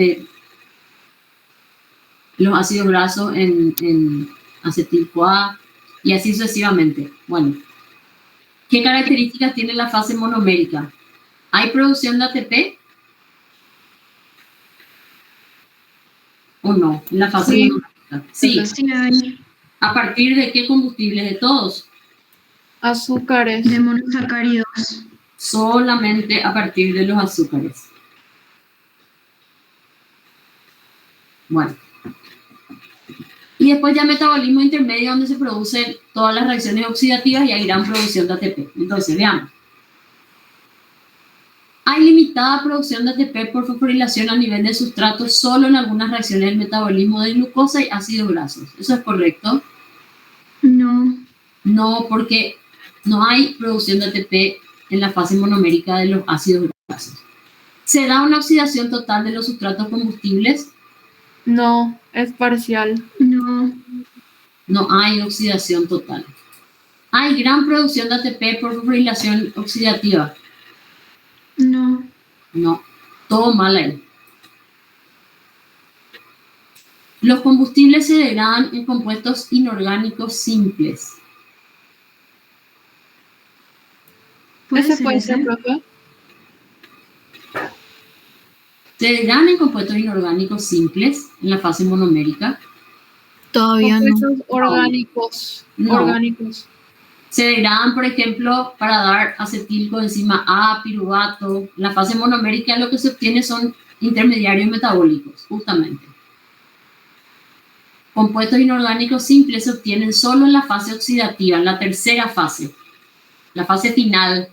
A: en acetil-CoA y así sucesivamente. Bueno, ¿qué características tiene la fase monomérica? ¿Hay producción de ATP o no en la fase
C: Sí.
A: monomérica? Sí.
C: Sí hay.
A: ¿A partir de qué combustibles? ¿De todos?
B: azúcares,
C: De monosacáridos.
A: Solamente a partir de los azúcares. Bueno. Y después ya metabolismo intermedio, donde se producen todas las reacciones oxidativas y hay gran producción de ATP. Entonces, veamos. Hay limitada producción de ATP por fosforilación a nivel de sustrato solo en algunas reacciones del metabolismo de glucosa y ácidos grasos. ¿Eso es correcto?
C: No.
A: No, porque no hay producción de ATP en la fase monomérica de los ácidos grasos. ¿Se da una oxidación total de los sustratos combustibles?
B: No, es parcial.
C: No.
A: No hay oxidación total. ¿Hay gran producción de ATP por fosforilación oxidativa?
C: No.
A: No, todo mal ahí. Los combustibles se degradan en compuestos inorgánicos simples.
B: ¿Ese puede ser, profe?
A: Se degradan en compuestos inorgánicos simples en la fase monomérica.
I: Todavía no.
B: Compuestos orgánicos.
A: No.
B: Orgánicos.
A: Se degradan, por ejemplo, para dar acetilcoenzima A, piruvato. La fase monomérica lo que se obtiene son intermediarios metabólicos, justamente. Compuestos inorgánicos simples se obtienen solo en la fase oxidativa, en la tercera fase, la fase final.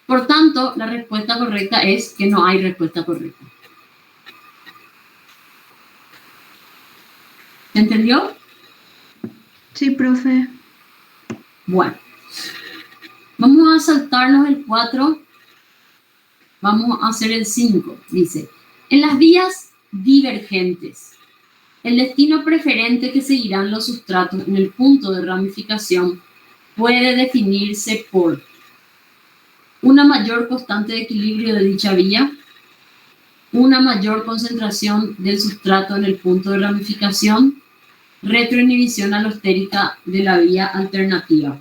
A: Por tanto, la respuesta correcta es que no hay respuesta correcta. ¿Se entendió?
C: Sí, profe.
A: Bueno, vamos a saltarnos el 4, vamos a hacer el 5. Dice, en las vías divergentes, el destino preferente que seguirán los sustratos en el punto de ramificación puede definirse por una mayor constante de equilibrio de dicha vía, una mayor concentración del sustrato en el punto de ramificación, retroinhibición alostérica de la vía alternativa.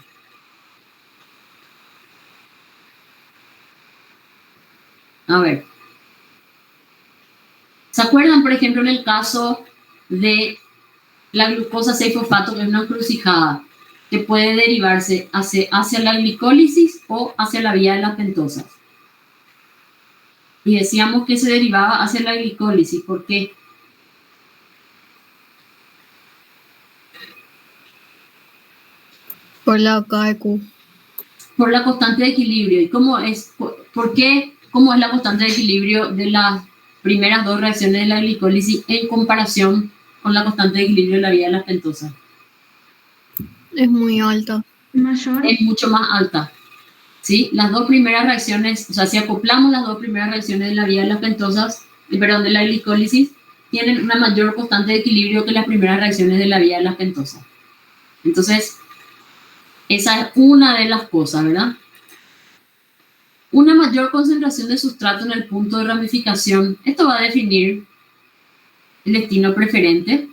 A: A ver. ¿Se acuerdan, por ejemplo, en el caso de la glucosa 6-fosfato, que es una encrucijada, que puede derivarse hacia la glicólisis o hacia la vía de las pentosas? Y decíamos que se derivaba hacia la glicólisis. ¿Por qué?
I: Por la KQ.
A: Por la constante de equilibrio. ¿Y cómo es? ¿Por qué? ¿Cómo es la constante de equilibrio de las primeras dos reacciones de la glicólisis en comparación con la constante de equilibrio de la vía de las pentosas?
I: Es muy alta.
C: Mayor.
A: Es mucho más alta. ¿Sí? Las dos primeras reacciones, o sea, si acoplamos las dos primeras reacciones de la vía de las pentosas, perdón, de la glicólisis, tienen una mayor constante de equilibrio que las primeras reacciones de la vía de las pentosas. Entonces, esa es una de las cosas, ¿verdad? Una mayor concentración de sustrato en el punto de ramificación. Esto va a definir el destino preferente.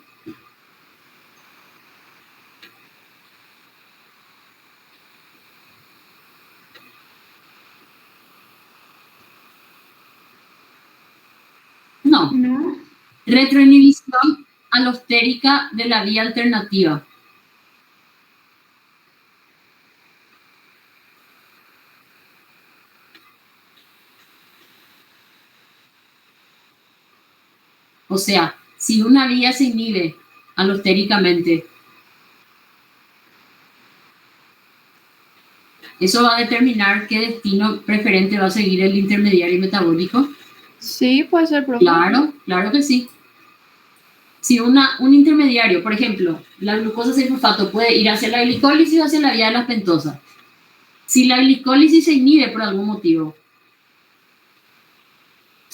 A: No.
C: No.
A: Retroinhibición alostérica de la vía alternativa. O sea, si una vía se inhibe alostéricamente, eso va a determinar qué destino preferente va a seguir el intermediario metabólico.
B: Sí, puede ser, profe.
A: Claro, claro que sí. Si un intermediario, por ejemplo, la glucosa 6-fosfato puede ir hacia la glicólisis o hacia la vía de las pentosas. Si la glicólisis se inhibe por algún motivo,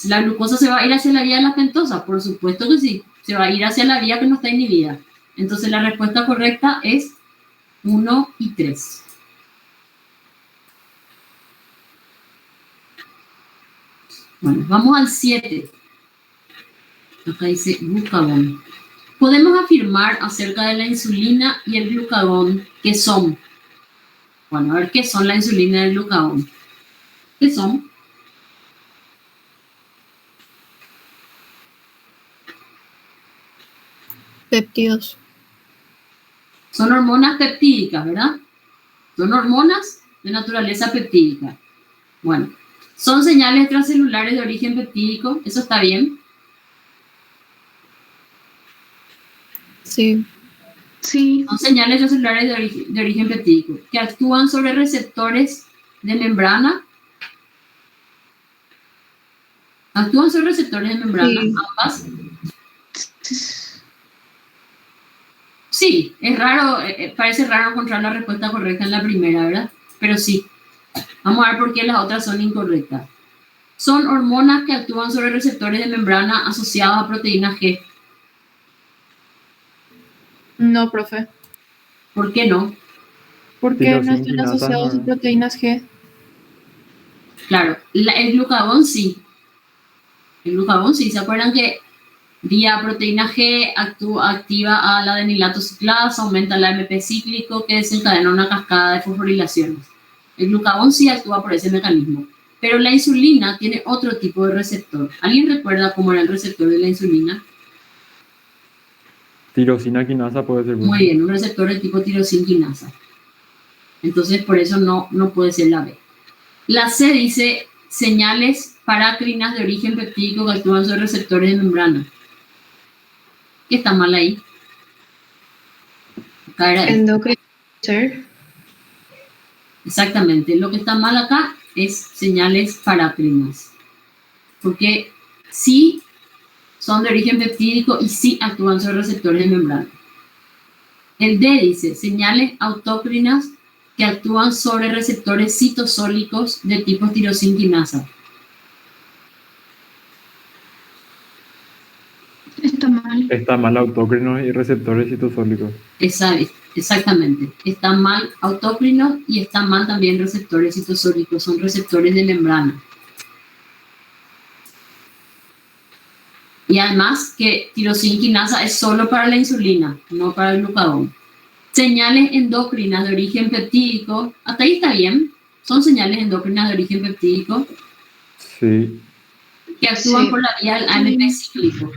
A: ¿la glucosa se va a ir hacia la vía de las pentosas? Por supuesto que sí. Se va a ir hacia la vía que no está inhibida. Entonces la respuesta correcta es 1 y 3. Bueno, vamos al 7. Acá dice glucagón. Podemos afirmar acerca de la insulina y el glucagón que son. Bueno, a ver qué son la insulina y el glucagón. ¿Qué son?
I: Péptidos.
A: Son hormonas peptídicas, ¿verdad? Son hormonas de naturaleza peptídica. Bueno, son señales extracelulares de origen peptídico, ¿eso está bien?
I: Sí.
C: Sí,
A: Son señales celulares de origen peptídico que actúan sobre receptores de membrana. Actúan sobre receptores de membrana,
I: Sí.
A: ambas. Sí, es raro, parece raro encontrar la respuesta correcta en la primera, ¿verdad? Pero sí. Vamos a ver por qué las otras son incorrectas. Son hormonas que actúan sobre receptores de membrana asociados a proteína G.
B: No, profe.
A: ¿Por qué no?
B: Porque no
E: Tirosina
B: están
E: quinasa,
B: asociados a
E: ¿no?
B: proteínas G.
A: Claro, el glucagón sí. El glucagón sí. ¿Se acuerdan que vía proteína G activa a la adenilato ciclasa, aumenta el AMP cíclico que desencadena una cascada de fosforilaciones? El glucagón sí actúa por ese mecanismo. Pero la insulina tiene otro tipo de receptor. ¿Alguien recuerda cómo era el receptor de la insulina?
E: Tirosina quinasa puede ser.
A: Muy bien, un receptor de tipo tirosina quinasa. Entonces, por eso no puede ser la B. La C dice señales parácrinas de origen peptídico que actúan sobre receptores de membrana. ¿Qué está mal ahí? Acá era esto.
D: Endocrino.
A: Exactamente. Lo que está mal acá es señales parácrinas. Porque sí son de origen peptídico y sí actúan sobre receptores de membrana. El D dice señales autócrinas que actúan sobre receptores citosólicos de tipo tirosina quinasa.
C: está mal.
E: Está mal autócrinos y receptores citosólicos.
A: Exactamente. Está mal autócrinos y está mal también receptores citosólicos. Son receptores de membrana. Y además que tirosina quinasa es solo para la insulina, no para el glucagón. Señales endocrinas de origen peptídico. Hasta ahí está bien. Son señales endocrinas de origen peptídico
E: Sí.
A: que actúan
D: Sí.
A: por la vía del AMP cíclico.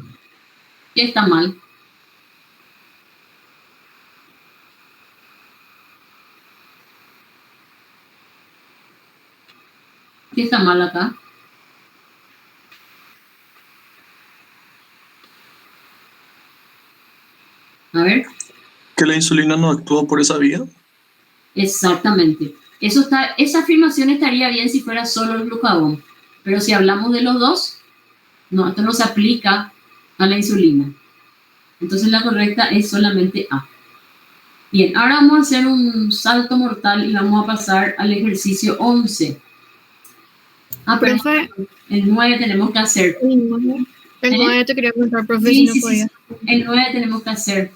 A: ¿Qué está mal? ¿Qué está mal acá? A ver.
J: Que la insulina no actúa por esa vía.
A: Exactamente. Esa afirmación estaría bien si fuera solo el glucagón. Pero si hablamos de los dos, no, esto no se aplica a la insulina. Entonces la correcta es solamente A. Bien, ahora vamos a hacer un salto mortal y vamos a pasar al ejercicio 11. Pero
I: Profe,
A: el 9 tenemos que hacer.
I: el 9 te quería preguntar, profe,
A: Sí,
I: si no
A: sí,
I: podía.
A: sí. El 9 tenemos que hacer.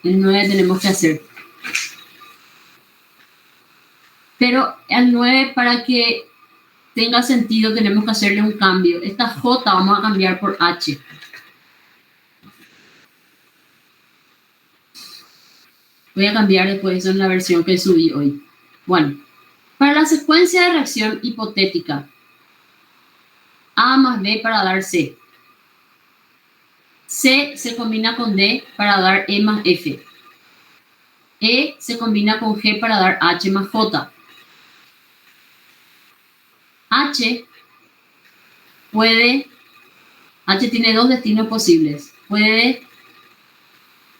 A: El 9 tenemos que hacer. Pero al 9, para que tenga sentido, tenemos que hacerle un cambio. Esta J vamos a cambiar por H. Voy a cambiar después eso en la versión que subí hoy. Bueno, para la secuencia de reacción hipotética, A más B para dar C. C se combina con D para dar E más F. E se combina con G para dar H más J. H tiene dos destinos posibles. Puede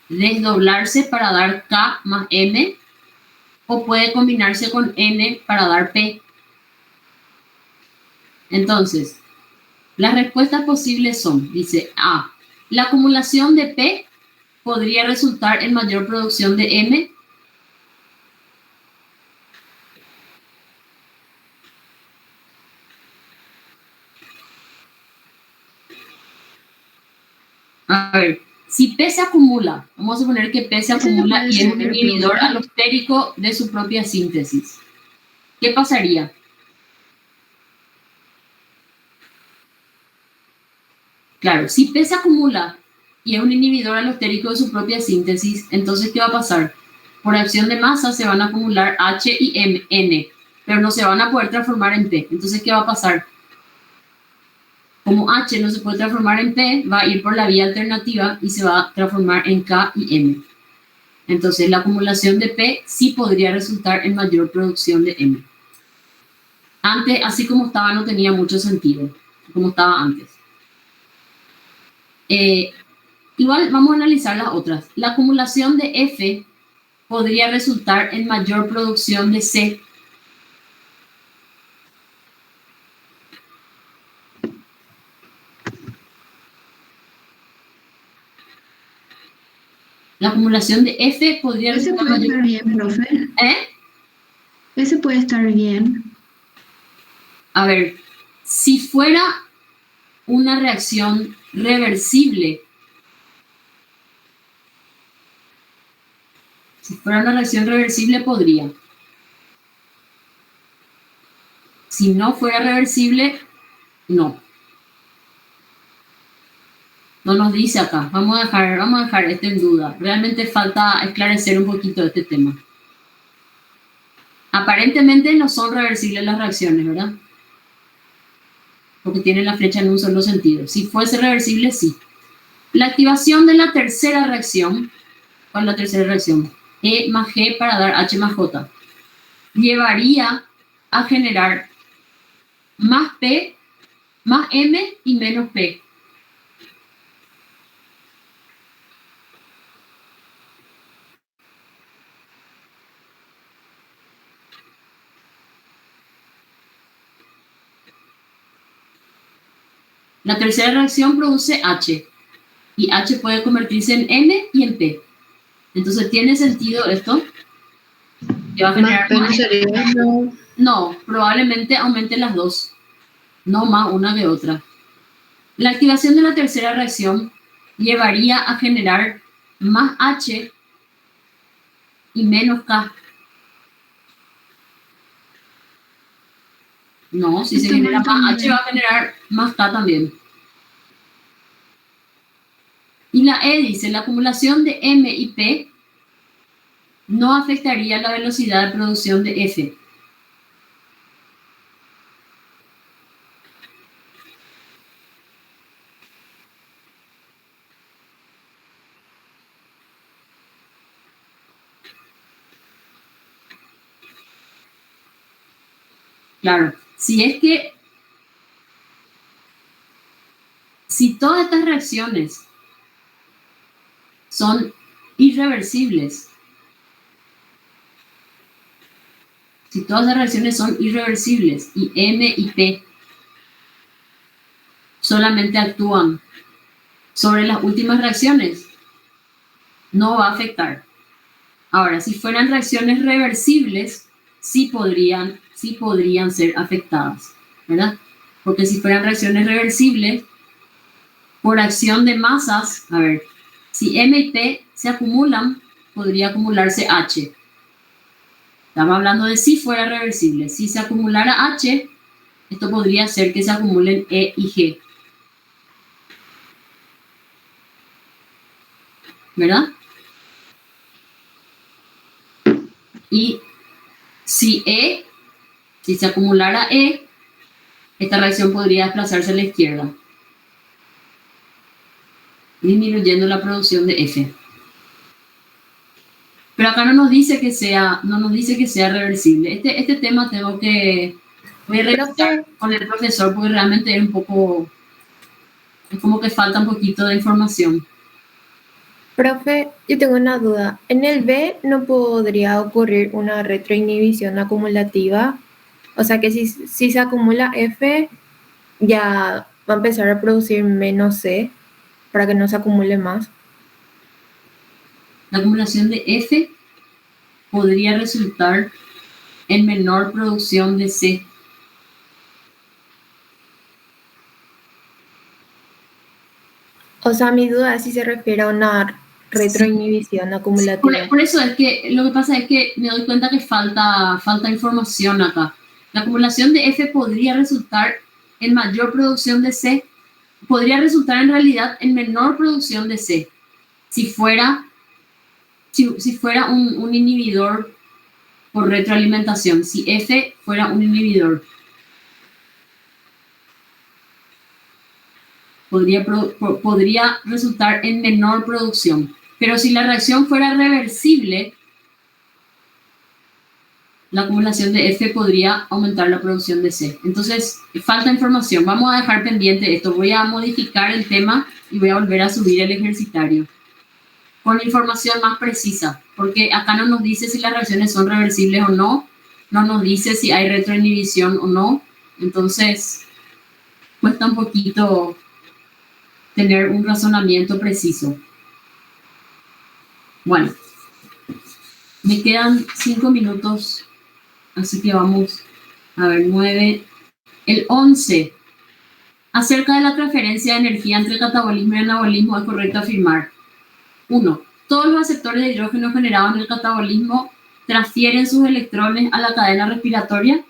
A: desdoblarse para dar K más M o puede combinarse con N para dar P. Entonces, las respuestas posibles son, dice A, la acumulación de P podría resultar en mayor producción de M. A ver, si P se acumula, vamos a suponer que P se acumula y es un inhibidor alostérico de su propia síntesis. ¿Qué pasaría? Claro, si P se acumula y es un inhibidor alostérico de su propia síntesis, entonces ¿qué va a pasar? Por acción de masa se van a acumular H y N, pero no se van a poder transformar en P. Entonces, ¿qué va a pasar? Como H no se puede transformar en P, va a ir por la vía alternativa y se va a transformar en K y M. Entonces, la acumulación de P sí podría resultar en mayor producción de M. Antes, así como estaba, no tenía mucho sentido, como estaba antes. Igual vamos a analizar las otras. La acumulación de F podría resultar en mayor producción de C. La acumulación de F podría
C: Ese
A: resultar
C: puede
A: mayor.
C: estar bien, profe.
A: ¿Eh?
C: Ese puede estar bien.
A: A ver, si fuera una reacción reversible, podría. Si no fuera reversible, no. No nos dice acá. Vamos a dejar esto en duda. Realmente falta esclarecer un poquito este tema. Aparentemente no son reversibles las reacciones, ¿verdad? Porque tienen la flecha en un solo sentido. Si fuese reversible, sí. La activación de la tercera reacción, ¿cuál es la tercera reacción? E más G para dar H más J, llevaría a generar más P, más M y menos P. La tercera reacción produce H, y H puede convertirse en M y en P. Entonces, ¿tiene sentido esto? ¿Que va a generar
B: Más P no sería.
A: No, probablemente aumente las dos, no más una que otra. La activación de la tercera reacción llevaría a generar más H y menos K. No, si se
C: Está
A: genera
C: mal
A: más H
C: también.
A: va a generar más K también. Y la E dice, la acumulación de M y P no afectaría la velocidad de producción de F. Claro, si todas estas reacciones son irreversibles, y M y P solamente actúan sobre las últimas reacciones, no va a afectar. Ahora, si fueran reacciones reversibles, sí podrían ser afectadas, ¿verdad? Porque si fueran reacciones reversibles, por acción de masas, a ver, si M y P se acumulan, podría acumularse H. Estamos hablando de si fuera reversible. Si se acumulara H, esto podría hacer que se acumulen E y G. ¿Verdad? Y si se acumulara E, esta reacción podría desplazarse a la izquierda, disminuyendo la producción de F. Pero acá no nos dice que sea reversible. Este tema voy a revisar con el profesor porque realmente es como que falta un poquito de información.
D: Profe, yo tengo una duda. En el B no podría ocurrir una retroinhibición acumulativa. O sea que si se acumula F, ya va a empezar a producir menos C para que no se acumule más.
A: La acumulación de F podría resultar en menor producción de C.
D: O sea, mi duda es si se refiere a una retroinhibición acumulativa.
A: Por eso es que lo que pasa es que me doy cuenta que falta información acá. La acumulación de F podría resultar en mayor producción de C, podría resultar en realidad en menor producción de C, si fuera un inhibidor por retroalimentación, si F fuera un inhibidor. Podría resultar en menor producción. Pero si la reacción fuera reversible, la acumulación de F podría aumentar la producción de C. Entonces, falta información. Vamos a dejar pendiente esto. Voy a modificar el tema y voy a volver a subir el ejercitario con información más precisa, porque acá no nos dice si las reacciones son reversibles o no, no nos dice si hay retroinhibición o no. Entonces, cuesta un poquito tener un razonamiento preciso. Bueno, me quedan 5 minutos, así que vamos a ver, 9. El 11. Acerca de la transferencia de energía entre catabolismo y anabolismo, es correcto afirmar: 1. Todos los aceptores de hidrógeno generados en el catabolismo transfieren sus electrones a la cadena respiratoria.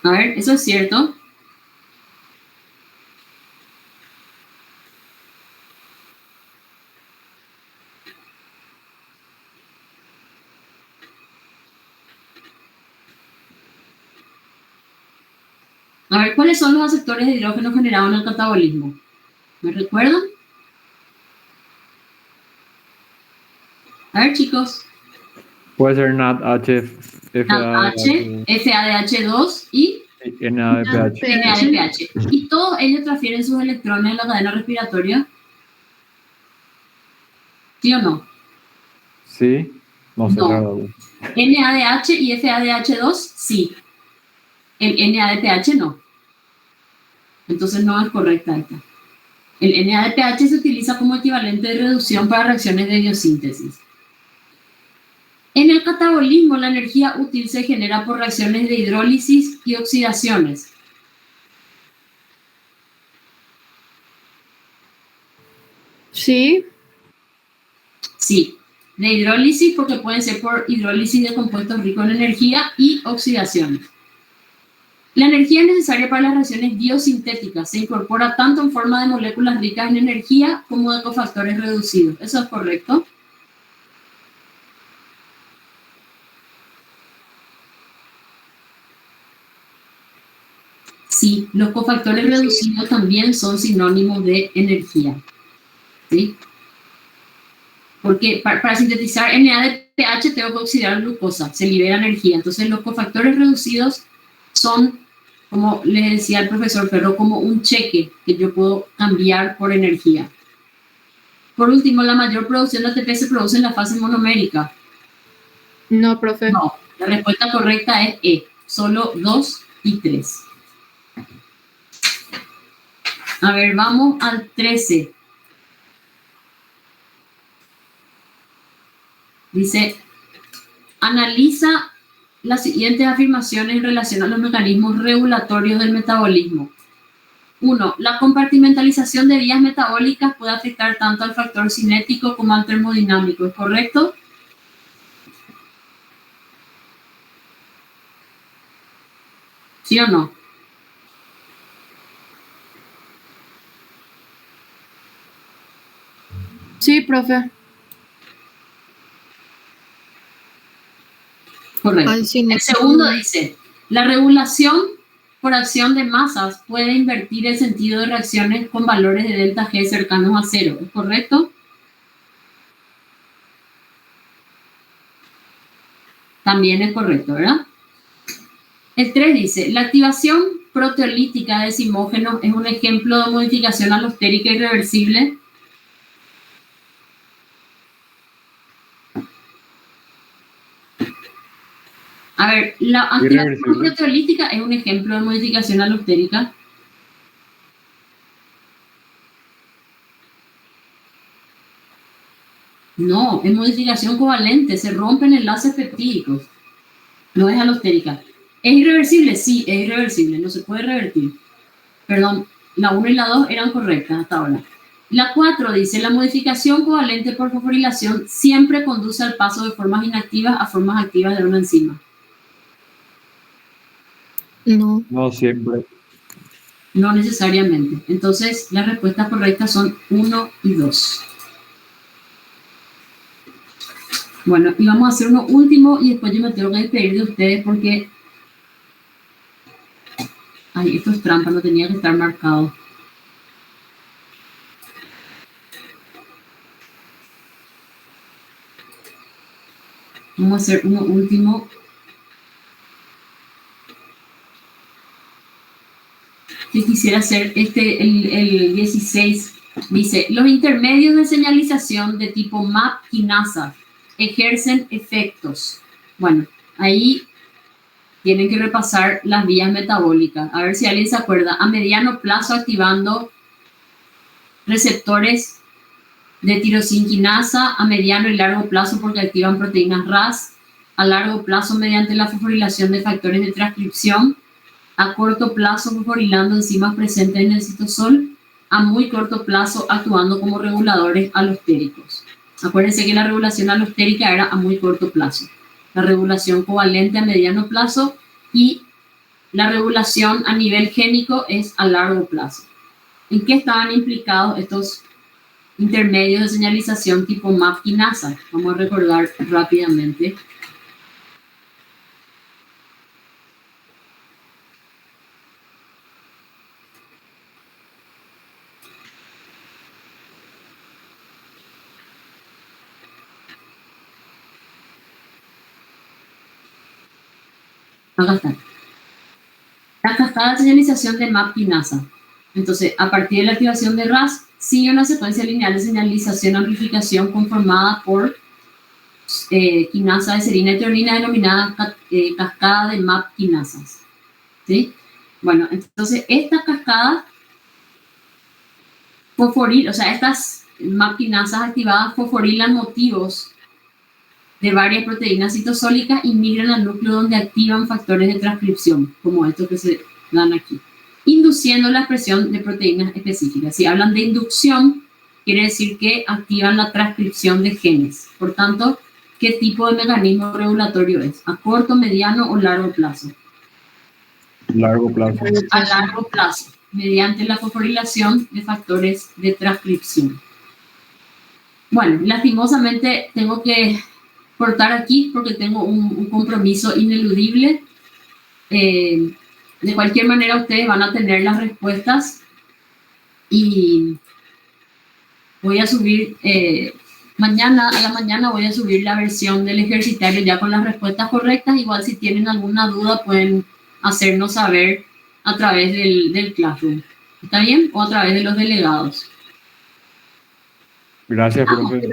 A: A ver, ¿eso es cierto? A ver, ¿cuáles son los aceptores de hidrógeno generados en el catabolismo? ¿Me recuerdan? A ver, chicos.
E: Puede ser NADH,
A: NADH, FADH2 y
E: NADPH.
A: NADPH. Y todos ellos transfieren sus electrones en la cadena respiratoria. ¿Sí o no?
E: Sí, no sé,
A: No.
E: la verdad.
A: NADH y FADH2, sí. El NADPH no. Entonces no es correcta esta. El NADPH se utiliza como equivalente de reducción para reacciones de biosíntesis. En el catabolismo, la energía útil se genera por reacciones de hidrólisis y oxidaciones.
B: Sí,
A: Sí, de hidrólisis porque pueden ser por hidrólisis de compuestos ricos en energía y oxidaciones. La energía necesaria para las reacciones biosintéticas se incorpora tanto en forma de moléculas ricas en energía como de cofactores reducidos. ¿Eso es correcto? Sí, los cofactores reducidos también son sinónimos de energía. ¿Sí? Porque para sintetizar NADPH tengo que oxidar glucosa, se libera energía. Entonces los cofactores reducidos son, como le decía el profesor Ferro, como un cheque que yo puedo cambiar por energía. Por último, la mayor producción de ATP se produce en la fase monomérica.
B: no, profe.
A: No, la respuesta correcta es E, solo 2 y 3. A ver, vamos al 13. Dice, analiza las siguientes afirmaciones en relación a los mecanismos regulatorios del metabolismo. 1. La compartimentalización de vías metabólicas puede afectar tanto al factor cinético como al termodinámico, ¿es correcto? ¿Sí o no?
B: Sí, profe.
A: Correcto.
I: Al
A: El
I: cinético.
A: segundo dice, la regulación por acción de masas puede invertir el sentido de reacciones con valores de delta G cercanos a 0, ¿es correcto? También es correcto, ¿verdad? El 3 dice, la activación proteolítica de simógenos es un ejemplo de modificación alostérica irreversible. A ver, la activación
E: Irreversible.
A: proteolítica es un ejemplo de modificación alostérica. No, es modificación covalente, se rompen enlaces peptídicos. No es alostérica. ¿Es irreversible? Sí, es irreversible, no se puede revertir. Perdón, la 1 y la 2 eran correctas hasta ahora. La 4 dice, la modificación covalente por fosforilación siempre conduce al paso de formas inactivas a formas activas de una enzima.
I: No.
E: No siempre.
A: No necesariamente. Entonces, las respuestas correctas son 1 y 2. Bueno, y vamos a hacer uno último y después yo me tengo que despedir de ustedes porque... Ay, esto es trampa, no tenía que estar marcado. Vamos a hacer uno último. Que quisiera hacer el 16. Dice, los intermedios de señalización de tipo MAP quinasa ejercen efectos. Bueno, ahí tienen que repasar las vías metabólicas. A ver si alguien se acuerda. A mediano plazo activando receptores de tirosinquinasa, a mediano y largo plazo porque activan proteínas RAS, a largo plazo mediante la fosforilación de factores de transcripción, a corto plazo fosforilando enzimas presentes en el citosol, a muy corto plazo actuando como reguladores alostéricos. Acuérdense que la regulación alostérica era a muy corto plazo, la regulación covalente a mediano plazo y la regulación a nivel génico es a largo plazo. ¿En qué estaban implicados estos intermedios de señalización tipo MAP quinasa? Vamos a recordar rápidamente. Acá está. La cascada de señalización de MAP quinasa. Entonces, a partir de la activación de RAS, sigue una secuencia lineal de señalización amplificación conformada por quinasa de serina y tronina denominada cascada de MAP quinasas. ¿Sí? Bueno, entonces esta cascada fosforila, o sea, estas MAP quinasas activadas fosforilan motivos de varias proteínas citosólicas y migran al núcleo donde activan factores de transcripción, como estos que se dan aquí, induciendo la expresión de proteínas específicas. Si hablan de inducción, quiere decir que activan la transcripción de genes. Por tanto, ¿qué tipo de mecanismo regulatorio es? ¿A corto, mediano o largo plazo?
E: Largo plazo.
A: A largo plazo, mediante la fosforilación de factores de transcripción. Bueno, lastimosamente tengo que cortar aquí porque tengo un compromiso ineludible. De cualquier manera, ustedes van a tener las respuestas y voy a subir, a la mañana voy a subir la versión del ejercitario ya con las respuestas correctas. Igual si tienen alguna duda pueden hacernos saber a través del Classroom. ¿Está bien? O a través de los delegados.
E: Gracias, profe.